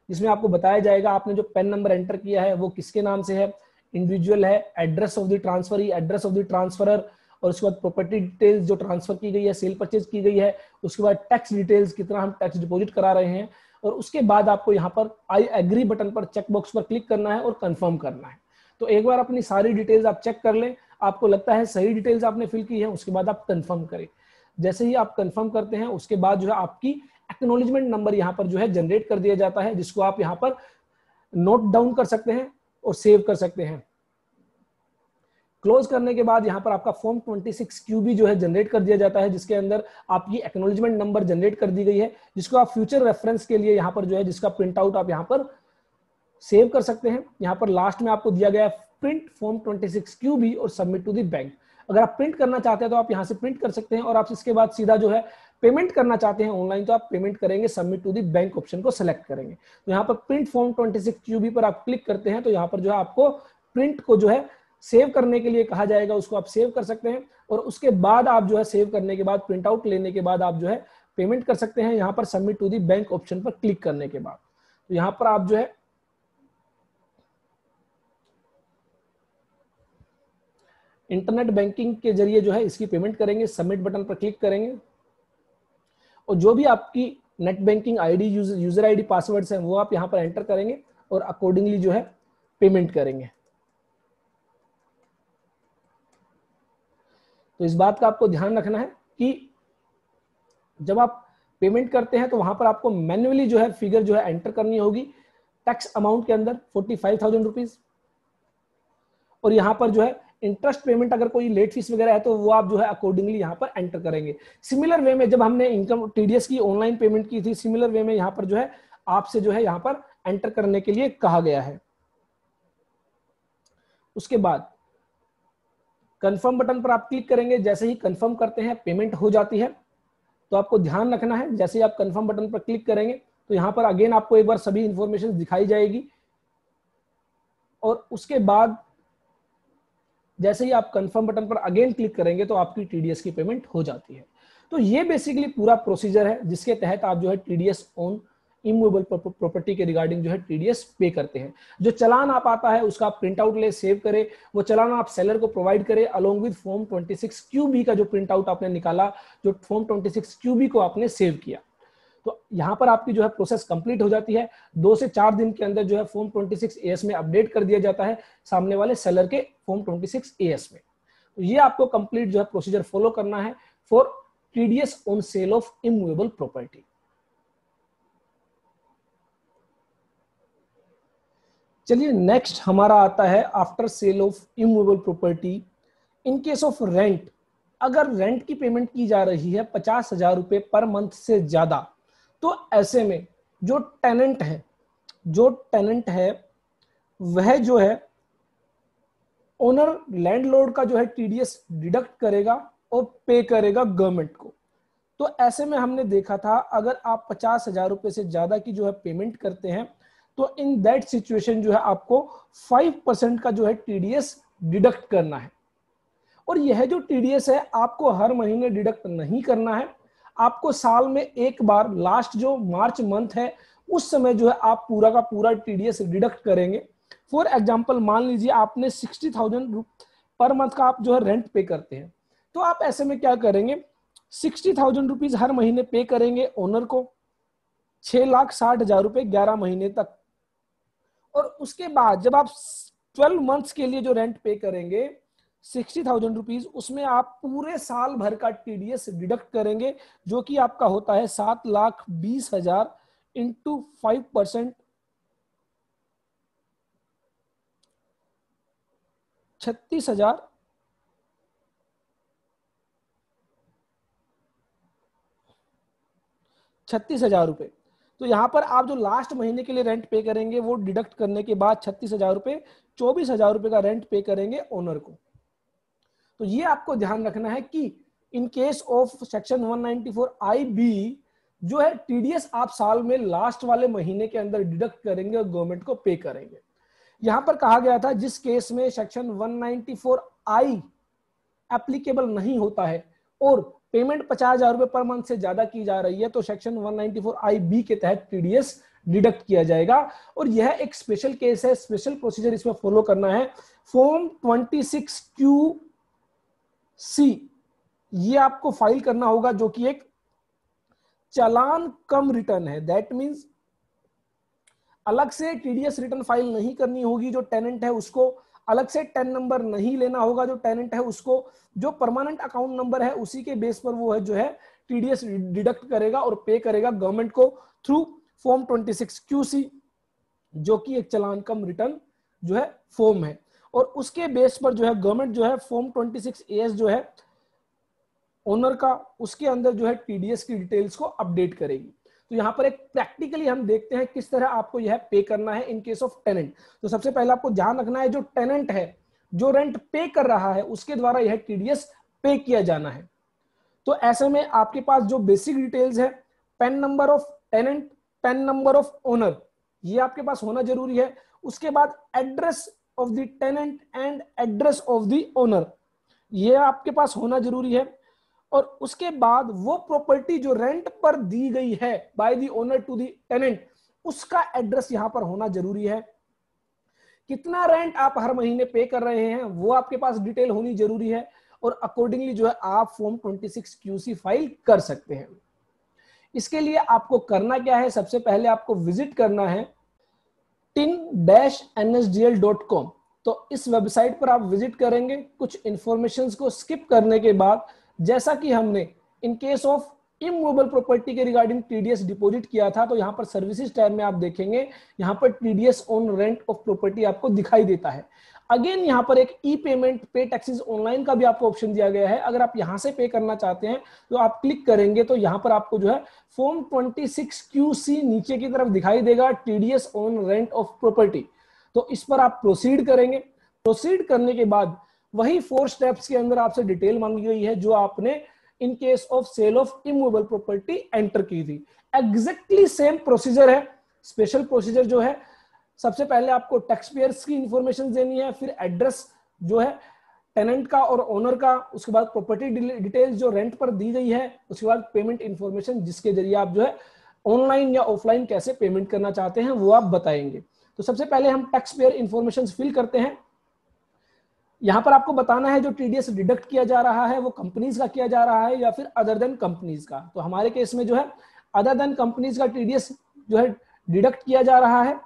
जिसमें आपको बताया जाएगा आपने जो पेन नंबर एंटर किया है वो किसके नाम से है, इंडिविजुअल है, address of the transferee, address of the transferor, और उसके बाद प्रॉपर्टी डिटेल्स जो ट्रांसफर की गई है, सेल परचेज की गई है, उसके बाद टैक्स डिटेल्स कितना हम टैक्स डिपॉजिट करा रहे हैं, और उसके बाद आपको यहाँ पर आई एग्री बटन पर चेक बॉक्स पर क्लिक करना है और कंफर्म करना है। तो एक बार अपनी सारी डिटेल्स आप चेक कर लें, आपको लगता है सही डिटेल्स आपने फिल की है, उसके बाद आप कंफर्म करें। जैसे ही आप कंफर्म करते हैं उसके बाद जो है आपकी एक्नॉलेजमेंट नंबर यहाँ पर जो है जनरेट कर दिया जाता है, जिसको आप यहाँ पर नोट डाउन कर सकते हैं और सेव कर सकते हैं। क्लोज करने के बाद यहाँ पर आपका फॉर्म 26 क्यूबी जो है जनरेट कर दिया जाता है, जिसके अंदर आपकी एक्नॉलेजमेंट नंबर जनरेट कर दी गई है, जिसको आप फ्यूचर रेफरेंस के लिए यहाँ पर जो है जिसका प्रिंट आउट आप यहाँ पर सेव कर सकते हैं। यहाँ पर लास्ट में आपको दिया गया है प्रिंट फॉर्म 26 क्यूबी और सबमिट टू द बैंक। अगर आप प्रिंट करना चाहते हैं तो आप यहाँ से प्रिंट कर सकते हैं, और आप इसके बाद सीधा जो है पेमेंट करना चाहते हैं ऑनलाइन तो आप पेमेंट करेंगे, submit to the bank option को सेलेक्ट करेंगे। तो यहाँ पर प्रिंट फॉर्म 26 QB पर आप क्लिक करते हैं तो यहाँ पर जो है आपको प्रिंट को जो है सेव करने के लिए कहा जाएगा, उसको आप सेव कर सकते हैं, और उसके बाद आप जो है सेव करने के बाद प्रिंट आउट लेने के बाद आप जो है पेमेंट कर सकते हैं यहाँ पर submit to the bank option पर क्लिक करने के बाद। तो यहाँ पर आप जो है इंटरनेट बैंकिंग के जरिए जो है इसकी पेमेंट करेंगे, सबमिट बटन पर क्लिक करेंगे, और जो भी आपकी net banking ID user ID passwords हैं वो आप यहाँ पर एंटर करेंगे और अकॉर्डिंगली जो है पेमेंट करेंगे। तो इस बात का आपको ध्यान रखना है कि जब आप पेमेंट करते हैं तो वहां पर आपको मैन्युअली जो है फिगर जो है एंटर करनी होगी टैक्स अमाउंट के अंदर 45,000 रुपीज, और यहाँ पर जो है इंटरेस्ट पेमेंट अगर कोई लेट फीस वगैरह है तो वो आप जो है अकॉर्डिंगली यहाँ पर एंटर करेंगे। सिमिलर वे में जब हमने इनकम टीडीएस की ऑनलाइन पेमेंट की थी, सिमिलर वे में यहाँ पर जो है आपसे जो है यहाँ पर एंटर करने के लिए कहा गया है। उसके बाद कंफर्म बटन पर आप क्लिक करेंगे, जैसे ही कंफर्म करते हैं पेमेंट हो जाती है। तो आपको ध्यान रखना है जैसे ही आप कंफर्म बटन पर क्लिक करेंगे तो यहाँ पर अगेन आपको एक बार सभी इंफॉर्मेशन दिखाई जाएगी, और उसके बाद जैसे ही आप कंफर्म बटन पर अगेन क्लिक करेंगे तो आपकी टीडीएस की पेमेंट हो जाती है। तो ये बेसिकली पूरा प्रोसीजर है जिसके तहत आप जो है टीडीएस ऑन इमूवेबल प्रॉपर्टी के रिगार्डिंग जो है टीडीएस पे करते हैं। जो चलान आप आता है उसका आप प्रिंट आउट ले सेव करें, वो चलान आप सेलर को प्रोवाइड करें अलोंग विद फॉर्म 26 QB का जो प्रिंट आउट आपने निकाला, जो फॉर्म 26 QB को आपने सेव किया। तो यहाँ पर आपकी जो है प्रोसेस कंप्लीट हो जाती है। 2 से 4 दिन के अंदर जो है फॉर्म 26 AS में अपडेट कर दिया जाता है सामने वाले सेलर के फॉर्म 26 AS में। तो ये आपको कंप्लीट जो है प्रोसीजर फॉलो करना है for TDS on sale of immovable property. चलिए नेक्स्ट हमारा आता है after sale of immovable property in case of rent. अगर रेंट की पेमेंट की जा रही है 50,000 रुपए पर मंथ से ज्यादा, तो ऐसे में जो टेनेंट है वह जो है ओनर लैंडलॉर्ड का जो है टीडीएस डिडक्ट करेगा और पे करेगा गवर्नमेंट को। तो ऐसे में हमने देखा था अगर आप 50,000 रुपए से ज्यादा की जो है पेमेंट करते हैं तो इन दैट सिचुएशन जो है आपको 5% का जो है टीडीएस डिडक्ट करना है। और यह जो टीडीएस है आपको हर महीने डिडक्ट नहीं करना है, आपको साल में एक बार लास्ट जो मार्च मंथ है उस समय जो है आप पूरा का पूरा टीडीएस डिडक्ट करेंगे। फॉर एग्जांपल मान लीजिए आपने 60,000 पर मंथ का आप जो है रेंट पे करते हैं, तो आप ऐसे में क्या करेंगे 60,000 रुपीज हर महीने पे करेंगे ओनर को, 6,60,000 रुपए 11 महीने तक। और उसके बाद जब आप 12 मंथ्स के लिए जो रेंट पे करेंगे 60,000 रुपीज, उसमें आप पूरे साल भर का टीडीएस डिडक्ट करेंगे जो कि आपका होता है 7,20,000 इंटू 5%, 36,000 रुपए। तो यहां पर आप जो लास्ट महीने के लिए रेंट पे करेंगे वो डिडक्ट करने के बाद 36,000 रुपए, 24,000 रुपए का रेंट पे करेंगे ओनर को। तो ये आपको ध्यान रखना है कि in case of section 194IB जो है टीडीएस आप साल में लास्ट वाले महीने के अंदर डिडक्ट करेंगे और गवर्नमेंट को पे करेंगे। यहां पर कहा गया था जिस केस में सेक्शन 194I एप्लीकेबल नहीं होता है और पेमेंट 50,000 रुपए पर मंथ से ज्यादा की जा रही है तो सेक्शन 194IB के तहत टीडीएस डिडक्ट किया जाएगा। और यह एक स्पेशल केस है, स्पेशल प्रोसीजर इसमें फॉलो करना है। फॉर्म 26QC ये आपको फाइल करना होगा जो कि एक चालान कम रिटर्न है। दैट मींस अलग से टीडीएस रिटर्न फाइल नहीं करनी होगी, जो टेनेंट है उसको अलग से 10 नंबर नहीं लेना होगा, जो टेनेंट है उसको जो परमानेंट अकाउंट नंबर है उसी के बेस पर वो है जो है टीडीएस डिडक्ट करेगा और पे करेगा गवर्नमेंट को थ्रू फॉर्म 26QC जो कि एक चालान कम रिटर्न जो है फॉर्म है। और उसके बेस पर जो है गवर्नमेंट जो है फॉर्म 26AS जो है ओनर का उसके अंदर जो है टीडीएस की डिटेल्स को अपडेट करेगी। तो यहाँ पर एक प्रैक्टिकली हम देखते हैं किस तरह आपको यह पे करना है इन केस ऑफ टेनेंट। तो सबसे पहले आपको ध्यान रखना है जो टेनेंट है जो रेंट पे कर रहा है उसके द्वारा यह टीडीएस पे किया जाना है। तो ऐसे में आपके पास जो बेसिक डिटेल्स है, PAN number of tenant, PAN number of owner, ये आपके पास होना जरूरी है। उसके बाद address of the tenant and address of the owner, ये आपके पास होना जरूरी है। और उसके बाद वो प्रॉपर्टी जो रेंट पर दी गई है by the owner to the tenant, उसका एड्रेस यहां पर होना जरूरी है। कितना रेंट आप हर महीने पे कर रहे हैं वो आपके पास डिटेल होनी जरूरी है, और अकॉर्डिंगली जो है आप फॉर्म 26 क्यूसी फाइल कर सकते हैं। इसके लिए आपको करना क्या है, सबसे पहले आपको विजिट करना है tin-nsdl.com। तो इस वेबसाइट पर आप विजिट करेंगे। कुछ इंफॉर्मेशंस को स्किप करने के बाद, जैसा कि हमने इन केस ऑफ इमूवेबल प्रॉपर्टी के रिगार्डिंग टीडीएस डिपॉजिट किया था, तो यहां पर सर्विसेज टैब में आप देखेंगे यहां पर TDS on rent of property आपको दिखाई देता है। अगेन यहां पर एक ई पेमेंट पे टैक्सेस ऑनलाइन का भी आपको ऑप्शन दिया गया है। अगर आप यहां से पे करना चाहते हैं तो आप क्लिक करेंगे तो यहां पर आपको जो है फॉर्म 26 क्यूसी नीचे की तरफ दिखाई देगा, TDS on rent of property. तो इस पर आप प्रोसीड करेंगे। प्रोसीड करने के बाद वही 4 स्टेप्स के अंदर आपसे डिटेल मांगी गई है जो आपने in case of sale of immovable property enter की थी। एग्जैक्टली सेम प्रोसीजर है। स्पेशल प्रोसीजर जो है, सबसे पहले आपको टैक्स पेयर्स की इंफॉर्मेशन देनी है, फिर एड्रेस जो है टेनेंट का और ओनर का, उसके बाद प्रॉपर्टी डिटेल्स जो रेंट पर दी गई है, उसके बाद पेमेंट इंफॉर्मेशन जिसके जरिए आप जो है ऑनलाइन या ऑफलाइन कैसे पेमेंट करना चाहते हैं वो आप बताएंगे। तो सबसे पहले हम टैक्स पेयर इंफॉर्मेशन फिल करते हैं। यहां पर आपको बताना है जो टीडीएस डिडक्ट किया जा रहा है वो कंपनीज का किया जा रहा है या फिर अदर देन कंपनीज का। तो हमारे केस में जो है अदर देन कंपनीज का टीडीएस जो है डिडक्ट किया जा रहा है।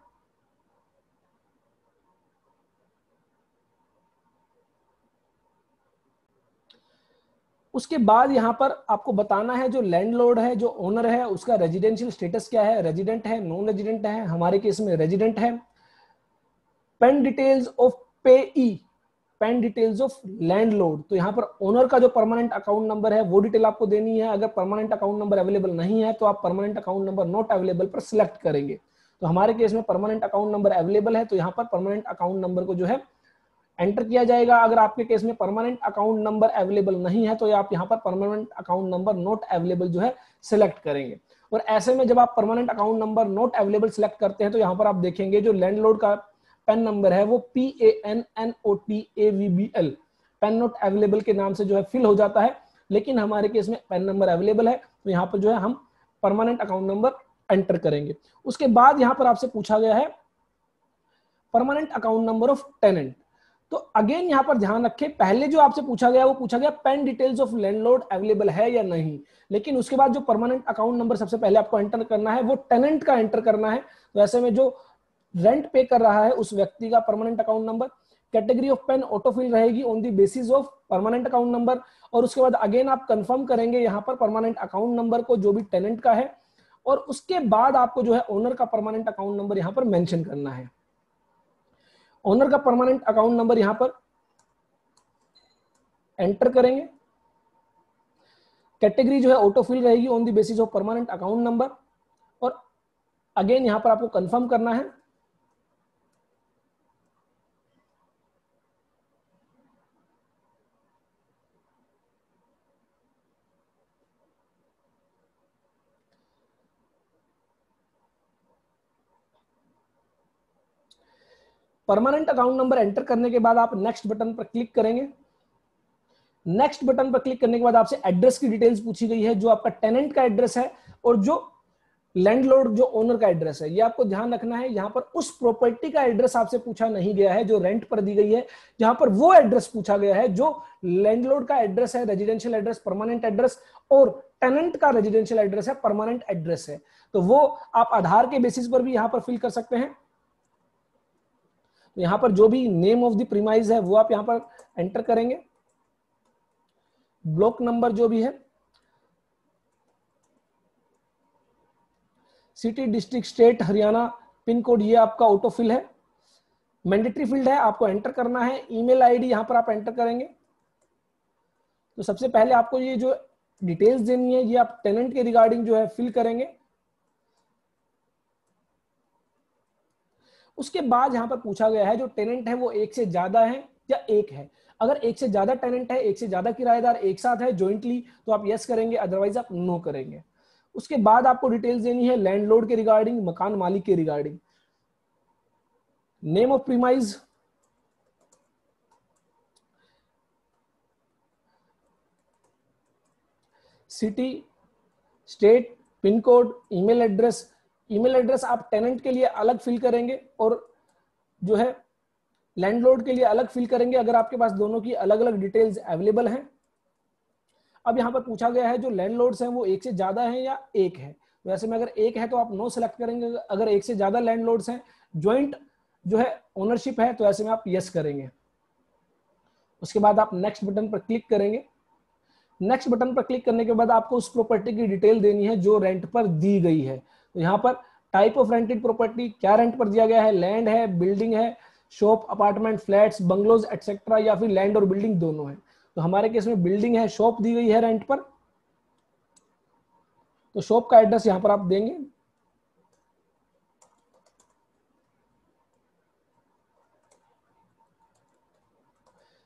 उसके बाद यहां पर आपको बताना है जो लैंडलॉर्ड है, जो ओनर है, उसका रेजिडेंशियल स्टेटस क्या है, रेजिडेंट है, नॉन रेजिडेंट है, हमारे केस में रेजिडेंट है। पेन डिटेल्स ऑफ पेई, पेन डिटेल्स ऑफ लैंडलॉर्ड, तो यहाँ पर ओनर का जो परमानेंट अकाउंट नंबर है वो डिटेल आपको देनी है। अगर परमानेंट अकाउंट नंबर अवेलेबल नहीं है तो आप permanent account number not available पर सिलेक्ट करेंगे। तो हमारे केस में परमानेंट अकाउंट नंबर अवेलेबल है, तो यहाँ पर परमानेंट अकाउंट नंबर को जो है एंटर किया जाएगा। अगर आपके केस में परमानेंट अकाउंट नंबर अवेलेबल नहीं है तो आप यहाँ पर permanent account number not available जो है सिलेक्ट करेंगे। और ऐसे में जब आप permanent account number not available select करते हैं तो यहाँ पर आप देखेंगे जो लैंडलॉर्ड का पेन नंबर है वो PANNOTAVBL, पेन नॉट अवेलेबल के नाम से जो है फिल हो जाता है। लेकिन हमारे केस में पेन नंबर अवेलेबल है तो यहाँ पर जो है हम परमानेंट अकाउंट नंबर एंटर करेंगे। उसके बाद यहाँ पर आपसे पूछा गया है permanent account number of tenant. तो अगेन यहां पर ध्यान रखें, पहले जो आपसे पूछा गया वो पूछा गया PAN details of landlord available है या नहीं, लेकिन उसके बाद जो परमानेंट अकाउंट नंबर सबसे पहले आपको एंटर करना है वो टेनेंट का एंटर करना है। तो ऐसे में जो रेंट पे कर रहा है उस व्यक्ति का permanent account number, category of PAN autofill रहेगी on the basis of permanent account number. और उसके बाद अगेन आप कंफर्म करेंगे यहाँ पर परमानेंट अकाउंट नंबर को जो भी टेनेंट का है, और उसके बाद आपको जो है ओनर का परमानेंट अकाउंट नंबर यहाँ पर मेंशन करना है। ओनर का परमानेंट अकाउंट नंबर यहां पर एंटर करेंगे। कैटेगरी जो है ऑटोफिल रहेगी on the basis of permanent account number, और अगेन यहां पर आपको कंफर्म करना है। परमानेंट अकाउंट नंबर एंटर करने के बाद आप नेक्स्ट बटन पर क्लिक करेंगे। नेक्स्ट बटन पर क्लिक करने के बाद आपसे एड्रेस की डिटेल्स पूछी गई है, जो आपका टेनेंट का एड्रेस है और जो लैंडलॉर्ड जो ओनर का एड्रेस है। ये आपको ध्यान रखना है, यहां पर उस प्रॉपर्टी का एड्रेस आपसे पूछा नहीं गया है जो रेंट पर दी गई है, यहां पर वो एड्रेस पूछा गया है जो लैंडलॉर्ड का एड्रेस है, रेजिडेंशियल एड्रेस, परमानेंट एड्रेस, और टेनेंट का रेजिडेंशियल एड्रेस है, परमानेंट एड्रेस है। तो वो आप आधार के बेसिस पर भी यहां पर फिल कर सकते हैं। तो यहां पर जो भी नेम ऑफ द प्रीमाइज है वो आप यहां पर एंटर करेंगे। ब्लॉक नंबर जो भी है, city, district, state, Haryana, pin code, ये आपका ऑटोफिल है। मैंडेटरी फील्ड है, आपको एंटर करना है। ईमेल आईडी यहां पर आप एंटर करेंगे। तो सबसे पहले आपको ये जो डिटेल्स देनी है ये आप टेनेंट के रिगार्डिंग जो है फिल करेंगे। उसके बाद यहां पर पूछा गया है जो टेनेंट है वो एक से ज्यादा है या एक है। अगर एक से ज्यादा टेनेंट है, एक से ज्यादा किराएदार एक साथ है जॉइंटली, तो आप यस करेंगे, अदरवाइज आप नो करेंगे। उसके बाद आपको डिटेल्स देनी है लैंडलॉर्ड के रिगार्डिंग, मकान मालिक के regarding. Name of premise, city, state, pin code, email address. Email address आप टेनेंट के लिए अलग फिल करेंगे और जो है लैंडलॉर्ड के लिए अलग फिल करेंगे, अगर आपके पास दोनों की अलग अलग डिटेल्स अवेलेबल हैं। अब यहाँ पर पूछा गया है जो लैंडलॉर्ड्स हैं वो एक से ज्यादा हैं या एक है, तो ऐसे में अगर एक है तो आप नो सेलेक्ट करेंगे, अगर एक से ज्यादा लैंडलॉर्ड्स हैं, ज्वाइंट जो है ओनरशिप है, तो ऐसे में आप यस करेंगे। उसके बाद आप नेक्स्ट बटन पर क्लिक करेंगे। नेक्स्ट बटन पर क्लिक करने के बाद आपको उस प्रॉपर्टी की डिटेल देनी है जो रेंट पर दी गई है। तो यहाँ पर टाइप ऑफ रेंटेड प्रॉपर्टी, क्या रेंट पर दिया गया है, लैंड है, बिल्डिंग है, shop, apartment, flats, bungalows etcetera, या फिर लैंड और बिल्डिंग दोनों है। तो हमारे केस में बिल्डिंग है, शॉप दी गई है रेंट पर, तो शॉप का एड्रेस यहां पर आप देंगे।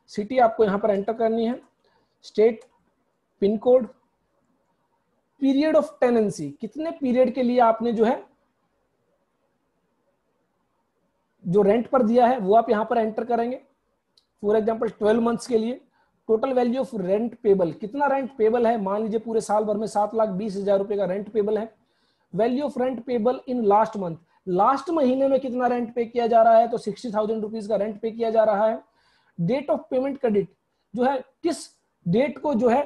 सिटी आपको यहां पर एंटर करनी है, state, pin code, period of tenancy, कितने पीरियड के लिए आपने जो है जो रेंट पर दिया है वो आप यहां पर एंटर करेंगे। फॉर एग्जांपल 12 मंथ्स के लिए। Total value of rent payable, कितना रेंट पेबल है, मान लीजिए पूरे साल भर में 7,20,000 रुपए का रेंट पेबल है। Value of rent payable in last month, last महीने में कितना रेंट पे किया जा रहा है, तो 60,000 रुपीज का रेंट पे किया जा रहा है। डेट ऑफ पेमेंट क्रेडिट, जो है किस डेट को जो है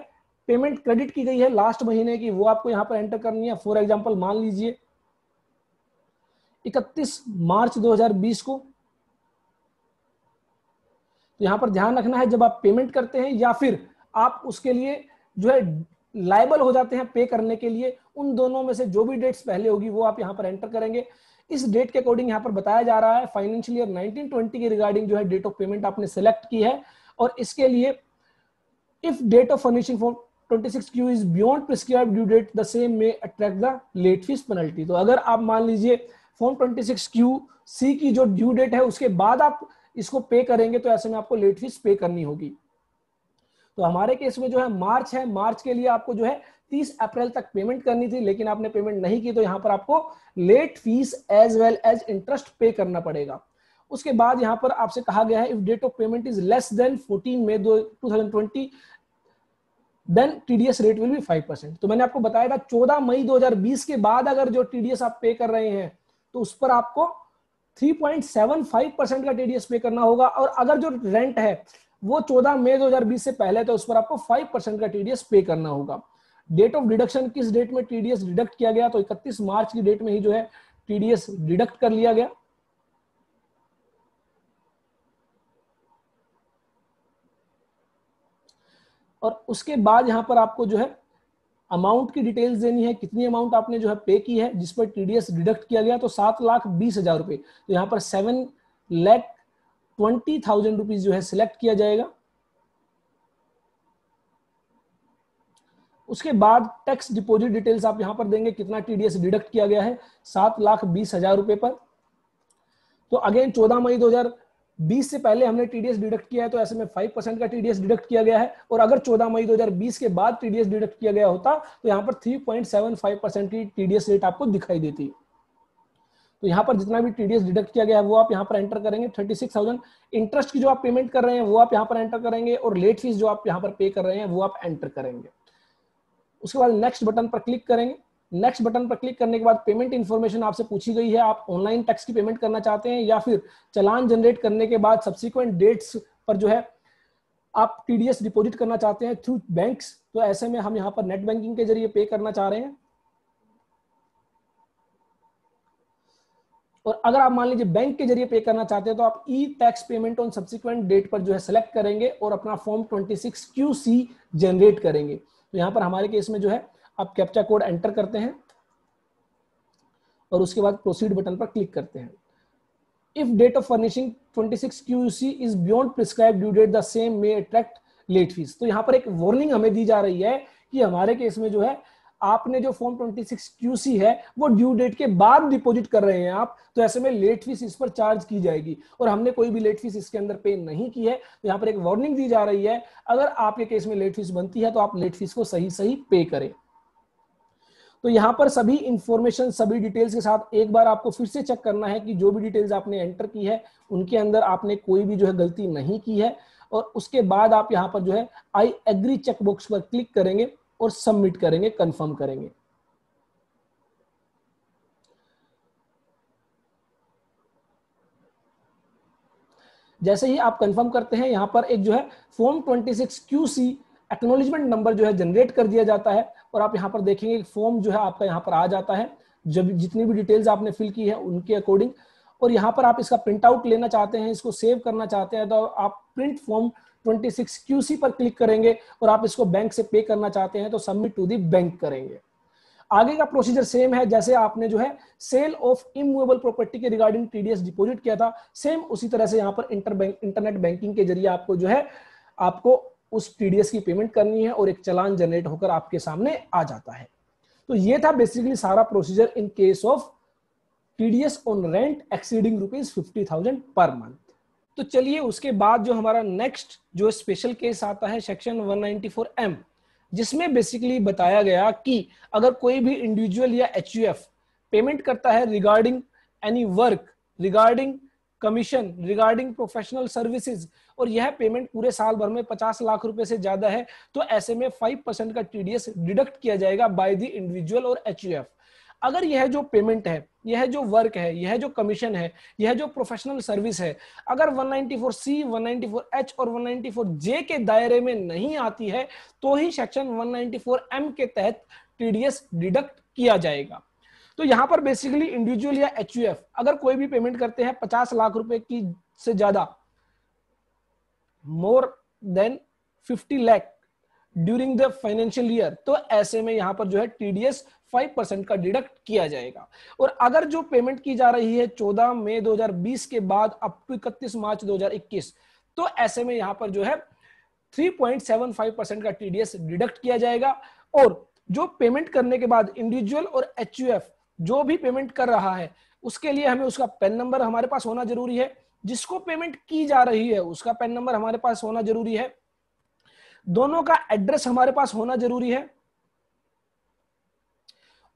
पेमेंट क्रेडिट की गई है लास्ट महीने की, वो आपको यहां पर एंटर करनी है। फॉर एग्जांपल मान लीजिए 31 मार्च 2020 को। तो यहां पर ध्यान रखना है जब आप पेमेंट करते हैं या फिर आप उसके लिए जो है लायबल हो जाते हैं पे करने के लिए, उन दोनों में से जो भी डेट्स पहले होगी वो आप यहां पर एंटर करेंगे। इस डेट के अकॉर्डिंग यहां पर बताया जा रहा है फाइनेंशियल ईयर 1920 के रिगार्डिंग जो है डेट ऑफ पेमेंट आपने सेलेक्ट की है। और इसके लिए if date of furnishing for 26Q is beyond prescribed due date, the same may attract the late fee penalty. तो अगर आप मान लीजिए फॉर्म 26QC की जो ड्यू डेट है उसके बाद आप इसको पे करेंगे, तो ऐसे में आपको लेट फीस पे करनी होगी। तो हमारे केस में जो है मार्च है, मार्च के लिए आपको जो है 30 अप्रैल तक पेमेंट करनी थी, लेकिन आपने पेमेंट नहीं की, तो यहां पर आपको late fees as well as interest pay करना पड़ेगा। उसके बाद यहां पर आपसे कहा गया है if date of payment is less than 14 May 2020 then TDS rate will be 5%। तो मैंने आपको बताया था 14 मई 2020 के बाद अगर जो टीडीएस आप पे कर रहे हैं तो उस पर आपको 3.75% का टीडीएस पे करना होगा, और अगर जो रेंट है वो 14 मई 2020 से पहले, तो उस पर आपको 5% का टीडीएस पे करना होगा। डेट ऑफ डिडक्शन, किस डेट में टीडीएस डिडक्ट किया गया, तो 31 मार्च की डेट में ही जो है टीडीएस डिडक्ट कर लिया गया। और उसके बाद यहां पर आपको जो है अमाउंट की डिटेल्स देनी है, कितनी अमाउंट आपने जो है पे की है जिस पर टीडीएस डिडक्ट किया गया, तो 7,20,000 रुपए। तो यहां पर 7,20,000 रुपीज जो है सिलेक्ट किया जाएगा। उसके बाद टैक्स डिपॉजिट डिटेल्स आप यहां पर देंगे, कितना टीडीएस डिडक्ट किया गया है 7,20,000 रुपए पर। तो अगेन 14 मई 2020 से पहले हमने टीडीएस डिडक्ट किया है, तो ऐसे में 5% का टीडीएस डिडक्ट किया गया है। और अगर 14 मई 2020 के बाद टीडीएस डिडक्ट किया गया होता तो यहां पर 3.75% की टीडीएस रेट आपको दिखाई देती। तो यहां पर जितना भी टीडीएस डिडक्ट किया गया है वो आप यहां पर एंटर करेंगे। 36,000 इंटरेस्ट की जो आप पेमेंट कर रहे हैं वो आप यहां पर एंटर करेंगे, और लेट फीस जो आप यहां पर पे कर रहे हैं वो आप एंटर करेंगे। उसके बाद नेक्स्ट बटन पर क्लिक करेंगे। नेक्स्ट बटन पर क्लिक करने के बाद पेमेंट इन्फॉर्मेशन आपसे पूछी गई है, आप ऑनलाइन टैक्स की पेमेंट करना चाहते हैं या फिर चालान जनरेट करने के बाद सब्सिक्वेंट डेट्स पर जो है आप टीडीएस डिपॉजिट करना चाहते हैं थ्रू बैंक्स। तो ऐसे में हम यहां पर नेट बैंकिंग के जरिए पे करना चाह रहे हैं। और अगर आप मान लीजिए बैंक के जरिए पे करना चाहते हैं तो आप e tax payment on subsequent date पर जो है सेलेक्ट करेंगे और अपना फॉर्म 26QC जनरेट करेंगे। तो यहां पर हमारे केस में जो है आप कैप्चा कोड एंटर करते हैं और उसके बाद प्रोसीड बटन पर क्लिक करते हैं। If date of furnishing 26QC is beyond prescribed due date, the same may attract late fees. तो यहां पर एक वार्निंग हमें दी जा रही है कि हमारे केस में जो है आपने जो फॉर्म 26 क्यूसी है वो ड्यू डेट के बाद डिपॉजिट कर रहे हैं आप, तो ऐसे में लेट फीस इस पर चार्ज की जाएगी, और हमने कोई भी लेट फीस इसके अंदर पे नहीं की है। तो यहाँ पर एक वार्निंग दी जा रही है, अगर आपके केस में लेट फीस बनती है तो आप लेट फीस को सही सही पे करें। तो यहाँ पर सभी इंफॉर्मेशन, सभी डिटेल्स के साथ एक बार आपको फिर से चेक करना है कि जो भी डिटेल्स आपने एंटर की है उनके अंदर आपने कोई भी जो है गलती नहीं की है, और उसके बाद आप यहाँ पर जो है आई एग्री चेक बॉक्स पर क्लिक करेंगे और सबमिट करेंगे, कंफर्म करेंगे। जैसे ही आप कंफर्म करते हैं, यहाँ पर एक जो है फॉर्म 26 QC एक्नॉलेजमेंट नंबर जो है जनरेट कर दिया जाता है, और आप यहाँ पर देखेंगे फॉर्म जो है आपका यहाँ पर आ जाता है, जब जितनी भी डिटेल्स आपने फिल की है उनके अकॉर्डिंग। और यहाँ पर आप इसका प्रिंट आउट लेना चाहते हैं, इसको सेव करना चाहते हैं, तो आप प्रिंट फॉर्म 26 QC पर क्लिक करेंगे, और आप इसको बैंक से पे करना चाहते हैं तो सबमिट टू दी बैंक करेंगे। आगे का प्रोसीजर सेम है, जैसे आपने जो है सेल ऑफ इमूवेबल प्रॉपर्टी के रिगार्डिंग टीडीएस डिपॉजिट किया था, सेम उसी तरह से यहाँ पर इंटरनेट बैंकिंग के जरिए आपको जो है आपको उस टीडीएस की पेमेंट करनी है, और एक चालान जनरेट होकर आपके सामने आ जाता है। तो ये था बेसिकली सारा procedure in case of TDS on rent exceeding ₹50,000 per month. तो चलिए उसके बाद जो हमारा नेक्स्ट जो स्पेशल केस आता है सेक्शन 194M, जिसमें बेसिकली बताया गया कि अगर कोई भी इंडिविजुअल या एचयूएफ पेमेंट करता है regarding any work, regarding commission, regarding professional services, और यह पेमेंट पूरे साल भर में 50 लाख रुपए से ज्यादा है, तो ऐसे में 5% का टीडीएस डिडक्ट किया जाएगा बाय द इंडिविजुअल और एचयूएफ। अगर यह जो पेमेंट है, यह जो वर्क है, यह जो कमीशन है, यह जो प्रोफेशनल सर्विस है, अगर 194C, 194H और 194J के दायरे में नहीं आती है, तो ही सेक्शन 194M के तहत टीडीएस डिडक्ट किया जाएगा। तो यहां पर बेसिकली इंडिविजुअल या एचयूएफ अगर कोई भी पेमेंट करते हैं 50 लाख रुपए की से ज्यादा, more than 50 lakh during the financial year, तो ऐसे में यहां पर जो है टीडीएस 5% का डिडक्ट किया जाएगा। और अगर जो पेमेंट की जा रही है 14 मई 2020 के बाद अप टू 31 मार्च 2021, तो ऐसे में यहां पर जो है 3.75% का टीडीएस डिडक्ट किया जाएगा। और जो पेमेंट करने के बाद इंडिविजुअल और एचयूएफ जो भी पेमेंट कर रहा है, उसके लिए हमें उसका पैन नंबर हमारे पास होना जरूरी है, जिसको पेमेंट की जा रही है उसका पैन नंबर हमारे पास होना जरूरी है, दोनों का एड्रेस हमारे पास होना जरूरी है,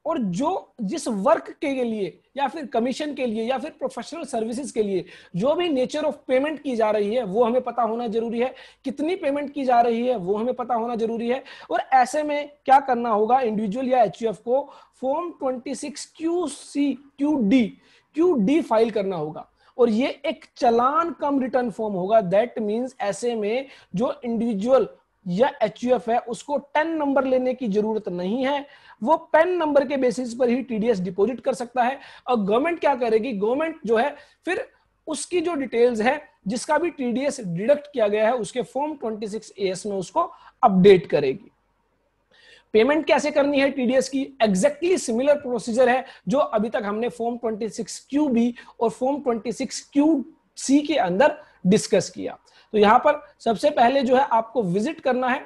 और जो जिस वर्क के लिए या फिर कमीशन के लिए या फिर प्रोफेशनल सर्विसेज के लिए जो भी नेचर ऑफ पेमेंट की जा रही है वो हमें पता होना जरूरी है, कितनी पेमेंट की जा रही है वो हमें पता होना जरूरी है। और ऐसे में क्या करना होगा, इंडिविजुअल या एचयूएफ को फॉर्म 26 QD फाइल करना होगा, और ये एक चालान कम रिटर्न फॉर्म होगा। दैट मींस ऐसे में जो इंडिविजुअल या एचयूएफ है उसको 10 नंबर लेने की जरूरत नहीं है, वो पेन नंबर के बेसिस पर ही टीडीएस डिपॉजिट कर सकता है। और गवर्नमेंट क्या करेगी, गवर्नमेंट जो है फिर उसकी जो डिटेल्स है जिसका भी टीडीएस डिडक्ट किया गया है उसके फॉर्म 26 AS में उसको अपडेट करेगी। पेमेंट कैसे करनी है टीडीएस की, एग्जैक्टली सिमिलर प्रोसीजर है जो अभी तक हमने फॉर्म 26 QB और फॉर्म 26 QC के अंदर डिस्कस किया। तो यहां पर सबसे पहले जो है आपको विजिट करना है,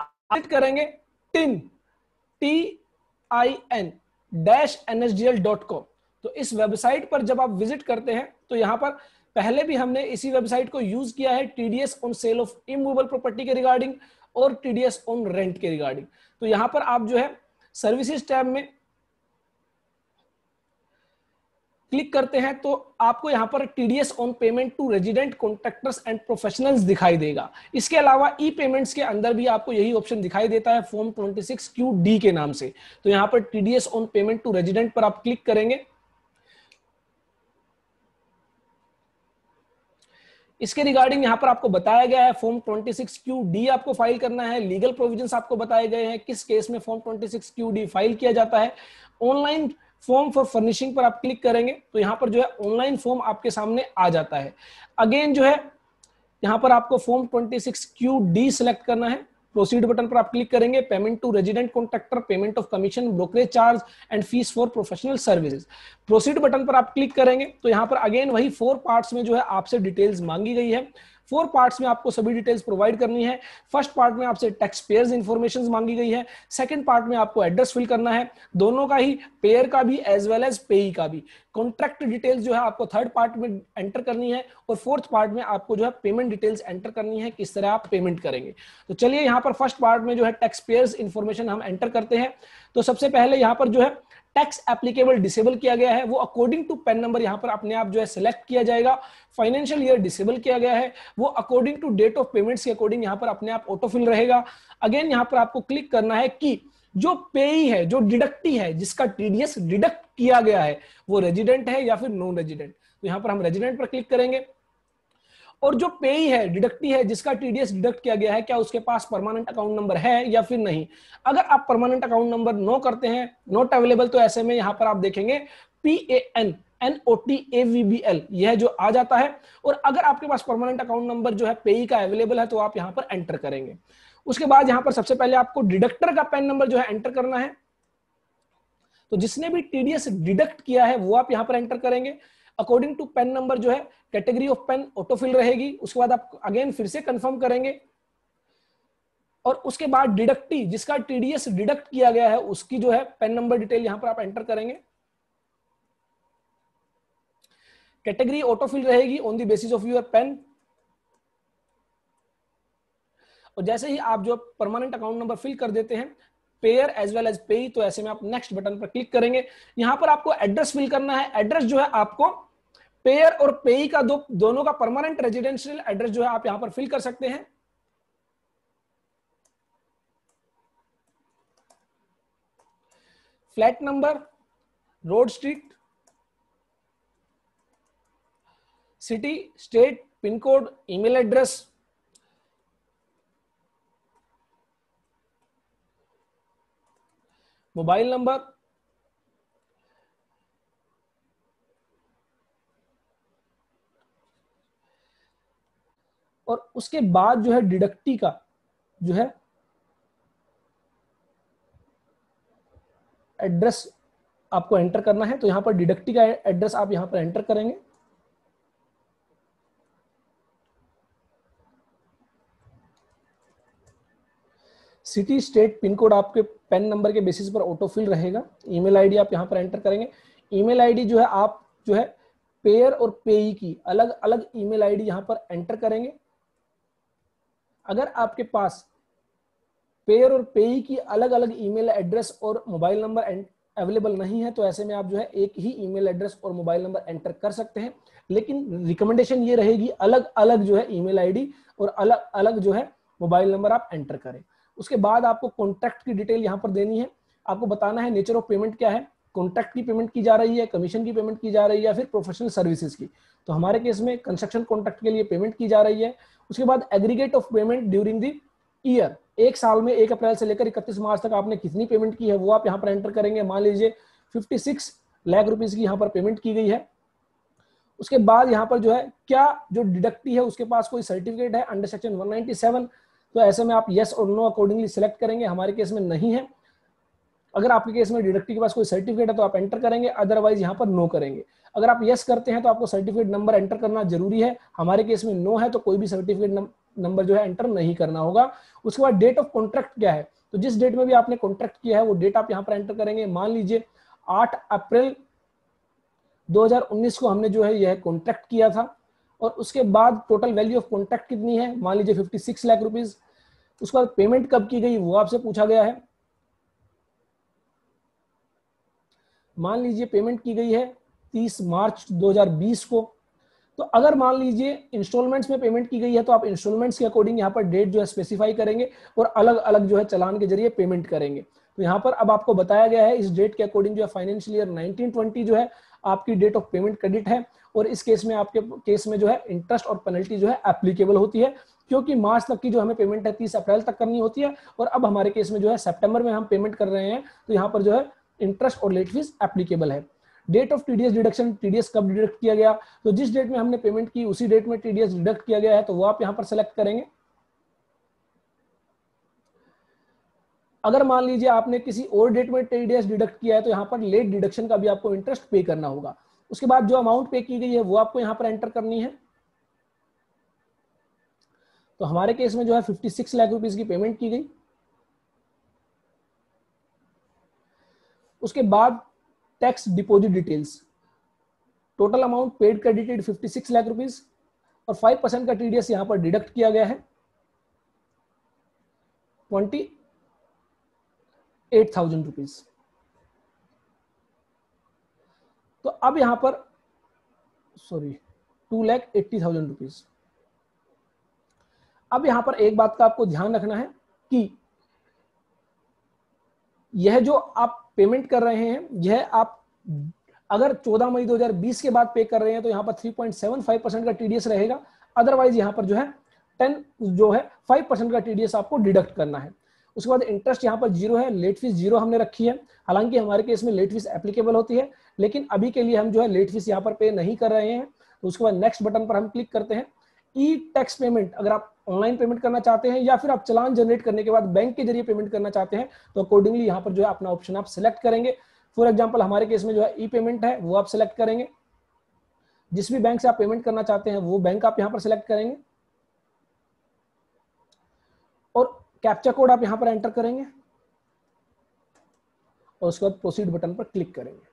विजिट करेंगे tin-nsdl.com। तो इस वेबसाइट पर जब आप विजिट करते हैं तो यहां पर पहले भी हमने इसी वेबसाइट को यूज किया है TDS on sale of immovable property के रिगार्डिंग और टीडीएस ऑन रेंट के रिगार्डिंग। तो यहां पर आप जो है सर्विसेज टैब में क्लिक करते हैं तो आपको यहां पर TDS on payment to resident contractors and professionals दिखाई देगा। इसके अलावा ई पेमेंट्स के अंदर भी आपको यही ऑप्शन दिखाई देता है फॉर्म 26 QD के नाम से। तो यहां पर TDS on payment to resident पर आप क्लिक करेंगे। इसके रिगार्डिंग यहां पर आपको बताया गया है फॉर्म 26 QD आपको फाइल करना है, लीगल प्रोविजंस आपको बताए गए हैं किस केस में फॉर्म 26 QD फाइल किया जाता है। ऑनलाइन फॉर्म फॉर फर्निशिंग पर आप क्लिक करेंगे तो यहां पर जो है ऑनलाइन फॉर्म आपके सामने आ जाता है। अगेन जो है यहां पर आपको फॉर्म 26 QD सिलेक्ट करना है, प्रोसीड बटन पर आप क्लिक करेंगे। Payment to resident contractor, payment of commission, brokerage charge and fees for professional services, proceed button पर आप क्लिक करेंगे तो यहां पर अगेन वही 4 पार्ट्स में जो है आपसे डिटेल्स मांगी गई है। 4 पार्ट्स में आपको सभी डिटेल्स प्रोवाइड करनी है। फर्स्ट पार्ट में आपसे टैक्स पेयर्स इंफॉर्मेशन मांगी गई है, सेकंड पार्ट में आपको एड्रेस फिल करना है, दोनों का ही, पेयर का भी एज वेल एज पेई का भी। कॉन्ट्रैक्ट डिटेल्स जो है आपको थर्ड पार्ट में एंटर करनी है, और फोर्थ पार्ट में आपको जो है पेमेंट डिटेल्स एंटर करनी है, किस तरह आप पेमेंट करेंगे। तो चलिए यहाँ पर फर्स्ट पार्ट में जो है टैक्स पेयर्स इंफॉर्मेशन हम एंटर करते हैं। तो सबसे पहले यहाँ पर जो है टैक्स एप्लीकेबल डिसेबल किया गया है, वो अकॉर्डिंग टू पैन नंबर यहाँ पर अपने आप जो है सिलेक्ट किया जाएगा। फाइनेंशियल ईयर डिसेबल किया गया है, वो according to date of payments के अकॉर्डिंग यहाँ पर अपने आप ऑटोफिल रहेगा। अगेन यहाँ पर आपको क्लिक करना है कि जो पेई है, जो डिडक्टी है, जिसका टीडीएस डिडक्ट किया गया है, वो रेजिडेंट है या फिर नॉन रेजिडेंट। तो यहाँ पर हम रेजिडेंट पर क्लिक करेंगे। और जो पेई है, डिडक्टी है, जिसका टीडीएस डिडक्ट किया गया है, क्या उसके पास परमानेंट अकाउंट नंबर है या फिर नहीं। अगर आप परमानेंट अकाउंट नंबर नो करते हैं, नॉट अवेलेबल, तो ऐसे में यहां पर आप देखेंगे PAN NOTAVBL यह जो आ जाता है। और अगर आपके पास परमानेंट अकाउंट नंबर जो है पेई का अवेलेबल है, तो आप यहां पर एंटर करेंगे। उसके बाद यहां पर सबसे पहले आपको डिडक्टर का पैन नंबर जो है एंटर करना है। तो जिसने भी टीडीएस डिडक्ट किया है वो आप यहां पर एंटर करेंगे। अकॉर्डिंग टू पेन नंबर जो है कैटेगरी ऑफ पेन ऑटोफिल रहेगी। उसके बाद आप अगेन फिर से कंफर्म करेंगे, और उसके बाद डिडक्टी, जिसका टीडीएस डिडक्ट किया गया है, उसकी जो है पेन नंबर डिटेल यहां पर आप एंटर करेंगे। कैटेगरी ऑटोफिल रहेगी on the basis of your PAN. और जैसे ही आप जो परमानेंट अकाउंट नंबर फिल कर देते हैं, पेयर एज वेल एज पेई, तो ऐसे में आप नेक्स्ट बटन पर क्लिक करेंगे। यहां पर आपको एड्रेस फिल करना है। एड्रेस जो है आपको पेयर और पेई का दोनों का परमानेंट रेजिडेंशियल एड्रेस जो है आप यहां पर फिल कर सकते हैं। Flat number, road street, city, state, pin code, email address, mobile number, और उसके बाद जो है डिडक्टी का जो है एड्रेस आपको एंटर करना है। तो यहां पर डिडक्टी का एड्रेस आप यहां पर एंटर करेंगे। सिटी, स्टेट, पिन कोड आपके पेन नंबर के बेसिस पर ऑटोफिल रहेगा। ईमेल आईडी आप यहां पर एंटर करेंगे। ईमेल आईडी जो है आप जो है पेयर और पेई की अलग अलग ईमेल आईडी यहां पर एंटर करेंगे। अगर आपके पास पेयर और पेई की अलग अलग ईमेल एड्रेस और मोबाइल नंबर अवेलेबल नहीं है, तो ऐसे में आप जो है एक ही ईमेल एड्रेस और मोबाइल नंबर एंटर कर सकते हैं। लेकिन रिकमेंडेशन ये रहेगी अलग अलग जो है ईमेल आईडी और अलग अलग जो है मोबाइल नंबर आप एंटर करें। उसके बाद आपको कॉन्ट्रैक्ट की डिटेल यहां पर देनी है। आपको बताना है नेचर ऑफ पेमेंट क्या है, कॉन्ट्रैक्ट की पेमेंट की जा रही है, कमीशन की पेमेंट की जा रही है, या फिर प्रोफेशनल सर्विसेज की। तो हमारे केस में कंस्ट्रक्शन कॉन्ट्रैक्ट के लिए पेमेंट की जा रही है। उसके बाद aggregate of payment during the year, एक साल में 1 अप्रैल से लेकर 31 मार्च तक आपने कितनी पेमेंट की है वो आप यहां पर एंटर करेंगे। मान लीजिए 56 लाख रुपीस की यहां पर पेमेंट की गई है। उसके बाद यहां पर जो है क्या जो डिडक्टी है उसके पास कोई सर्टिफिकेट है अंडर सेक्शन 197, तो ऐसे में आप यस और नो अकॉर्डिंगली सिलेक्ट करेंगे। हमारे केस में नहीं है। अगर आपके केस में डिडक्टी के पास कोई सर्टिफिकेट है तो आप एंटर करेंगे, अदरवाइज यहां पर नो करेंगे। अगर आप यस करते हैं तो आपको सर्टिफिकेट नंबर एंटर करना जरूरी है। हमारे केस में नो है, तो कोई भी सर्टिफिकेट नंबर जो है एंटर नहीं करना होगा। उसके बाद डेट ऑफ कॉन्ट्रैक्ट क्या है, तो जिस डेट में भी आपने कॉन्ट्रैक्ट किया है वो डेट आप यहां पर एंटर करेंगे। मान लीजिए 8 अप्रैल 2019 को हमने जो है यह कॉन्ट्रैक्ट किया था, और उसके बाद टोटल वैल्यू ऑफ कॉन्ट्रैक्ट कितनी है, मान लीजिए 56 लाख रुपीस। उसके बाद पेमेंट कब की गई वो आपसे पूछा गया है। मान लीजिए पेमेंट की गई है 30 मार्च 2020 को। तो अगर मान लीजिए इंस्टॉलमेंट्स में पेमेंट की गई है तो आप इंस्टॉलमेंट्स के अकॉर्डिंग यहाँ पर डेट जो है स्पेसिफाई करेंगे और अलग अलग जो है चालान के जरिए पेमेंट करेंगे। तो यहाँ पर अब आपको बताया गया है इस डेट के अकॉर्डिंग जो है फाइनेंशियल ईयर 1920 जो है आपकी डेट ऑफ पेमेंट क्रेडिट है, और इस केस में आपके केस में जो है इंटरेस्ट और पेनल्टी जो है एप्लीकेबल होती है, क्योंकि मार्च तक की जो हमें पेमेंट है 30 अप्रैल तक करनी होती है, और अब हमारे केस में जो है सितंबर में हम पेमेंट कर रहे हैं, तो यहाँ पर जो है इंटरेस्ट और लेट फीस एप्लीकेबल है। Date of TDS deduction, TDS कब डिडक्ट किया गया, तो जिस डेट में हमने पेमेंट की उसी डेट में टीडीएस डिडक्ट किया गया है, तो वो आप यहां पर सेलेक्ट करेंगे। अगर मान लीजिए आपने किसी और डेट में टीडीएस डिडक्ट किया है तो यहां पर लेट डिडक्शन का भी आपको इंटरेस्ट पे करना होगा। उसके बाद जो अमाउंट पे की गई है वो आपको यहां पर एंटर करनी है। तो हमारे केस में जो है 56 लाख रुपीस की पेमेंट की गई। उसके बाद tax deposit details, total amount paid credited 56 lakh rupees और 5% का टीडीएस यहां पर डिडक्ट किया गया है 28,000 रुपीज। तो अब यहां पर 2,80,000 रुपीज। अब यहां पर एक बात का आपको ध्यान रखना है कि यह जो आप पेमेंट कर रहे हैं, यह आप अगर 14 मई 2020 के बाद पे कर रहे हैं तो यहां पर 3.75% का टीडीएस रहेगा। अदरवाइज यहां पर जो है 5% का टीडीएस आपको डिडक्ट करना है। उसके बाद इंटरेस्ट यहां पर 0 है, लेट फीस 0 हमने रखी है। हालांकि हमारे केस में लेट फीस एप्लीकेबल होती है, लेकिन अभी के लिए हम जो है लेट फीस यहां पर पे नहीं कर रहे हैं। तो उसके बाद नेक्स्ट बटन पर हम क्लिक करते हैं। ई टैक्स पेमेंट, अगर आप ऑनलाइन पेमेंट करना चाहते हैं या फिर आप चालान जनरेट करने के बाद बैंक के जरिए पेमेंट करना चाहते हैं, तो अकॉर्डिंगली यहाँ पर जो है अपना ऑप्शन आप सिलेक्ट करेंगे। फॉर एग्जांपल हमारे केस में जो है ई पेमेंट है, वो आप सिलेक्ट करेंगे। जिस भी बैंक से आप पेमेंट करना चाहते हैं वो बैंक आप यहाँ पर सिलेक्ट करेंगे और कैप्चा कोड आप यहाँ पर एंटर करेंगे और उसके बाद प्रोसीड बटन पर क्लिक करेंगे।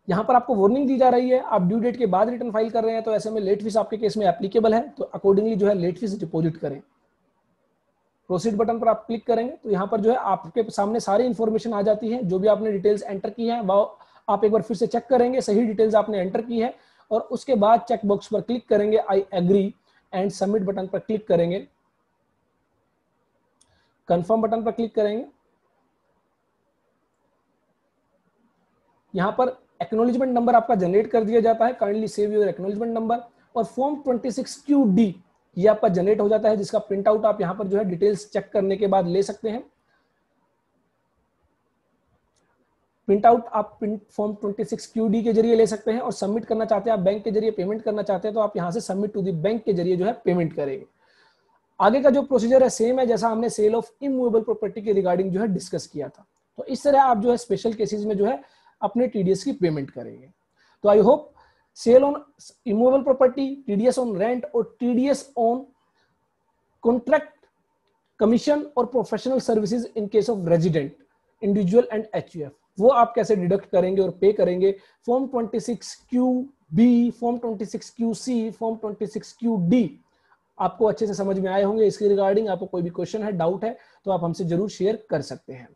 यहां पर आपको वार्निंग दी जा रही है, आप ड्यू डेट के बाद रिटर्न फाइल कर रहे हैं तो ऐसे में लेट फीस आपके केस में एप्लीकेबल है, तो अकॉर्डिंगली जो है लेट फीस डिपॉजिट करें। प्रोसीड बटन पर आप क्लिक करेंगे तो यहाँ पर जो है आपके सामने सारी इंफॉर्मेशन आ जाती है। जो भी आपने डिटेल्स एंटर की है वो आप एक बार फिर से चेक करेंगे, सही डिटेल्स आपने एंटर की है और उसके बाद चेक बॉक्स पर क्लिक करेंगे, I agree and submit button पर क्लिक करेंगे, कंफर्म बटन पर क्लिक करेंगे। यहां पर एक्नॉलेजमेंट नंबर आपका जनरेट कर दिया जाता है, kindly save your acknowledgement number. और फॉर्म 26QD ये आपका जनरेट हो जाता है, जिसका प्रिंट आउट आप यहां पर जो है डिटेल्स चेक करने के बाद ले सकते हैं। प्रिंट आउट आप फॉर्म 26QD के जरिए ले सकते हैं और सबमिट करना चाहते हैं आप बैंक के जरिए पेमेंट करना चाहते हैं तो आप यहां से सबमिट टू द बैंक के जरिए जो है पेमेंट करेंगे। आगे का जो प्रोसीजर है सेम है जैसा हमने सेल ऑफ इमूवेबल प्रॉपर्टी के रिगार्डिंग जो है डिस्कस किया था। तो इस तरह आप जो है स्पेशल केसेस में जो है अपने टीडीएस की पेमेंट करेंगे। तो I hope sale on immovable property, TDS on rent और टीडीएस ऑन कॉन्ट्रैक्ट, कमीशन और professional services in case of resident, individual and HUF, वो आप कैसे डिडक्ट करेंगे और पे करेंगे। Form 26QB, form 26QC, form 26QD आपको अच्छे से समझ में आए होंगे। इसके रिगार्डिंग आपको कोई भी क्वेश्चन है, डाउट है तो आप हमसे जरूर शेयर कर सकते हैं।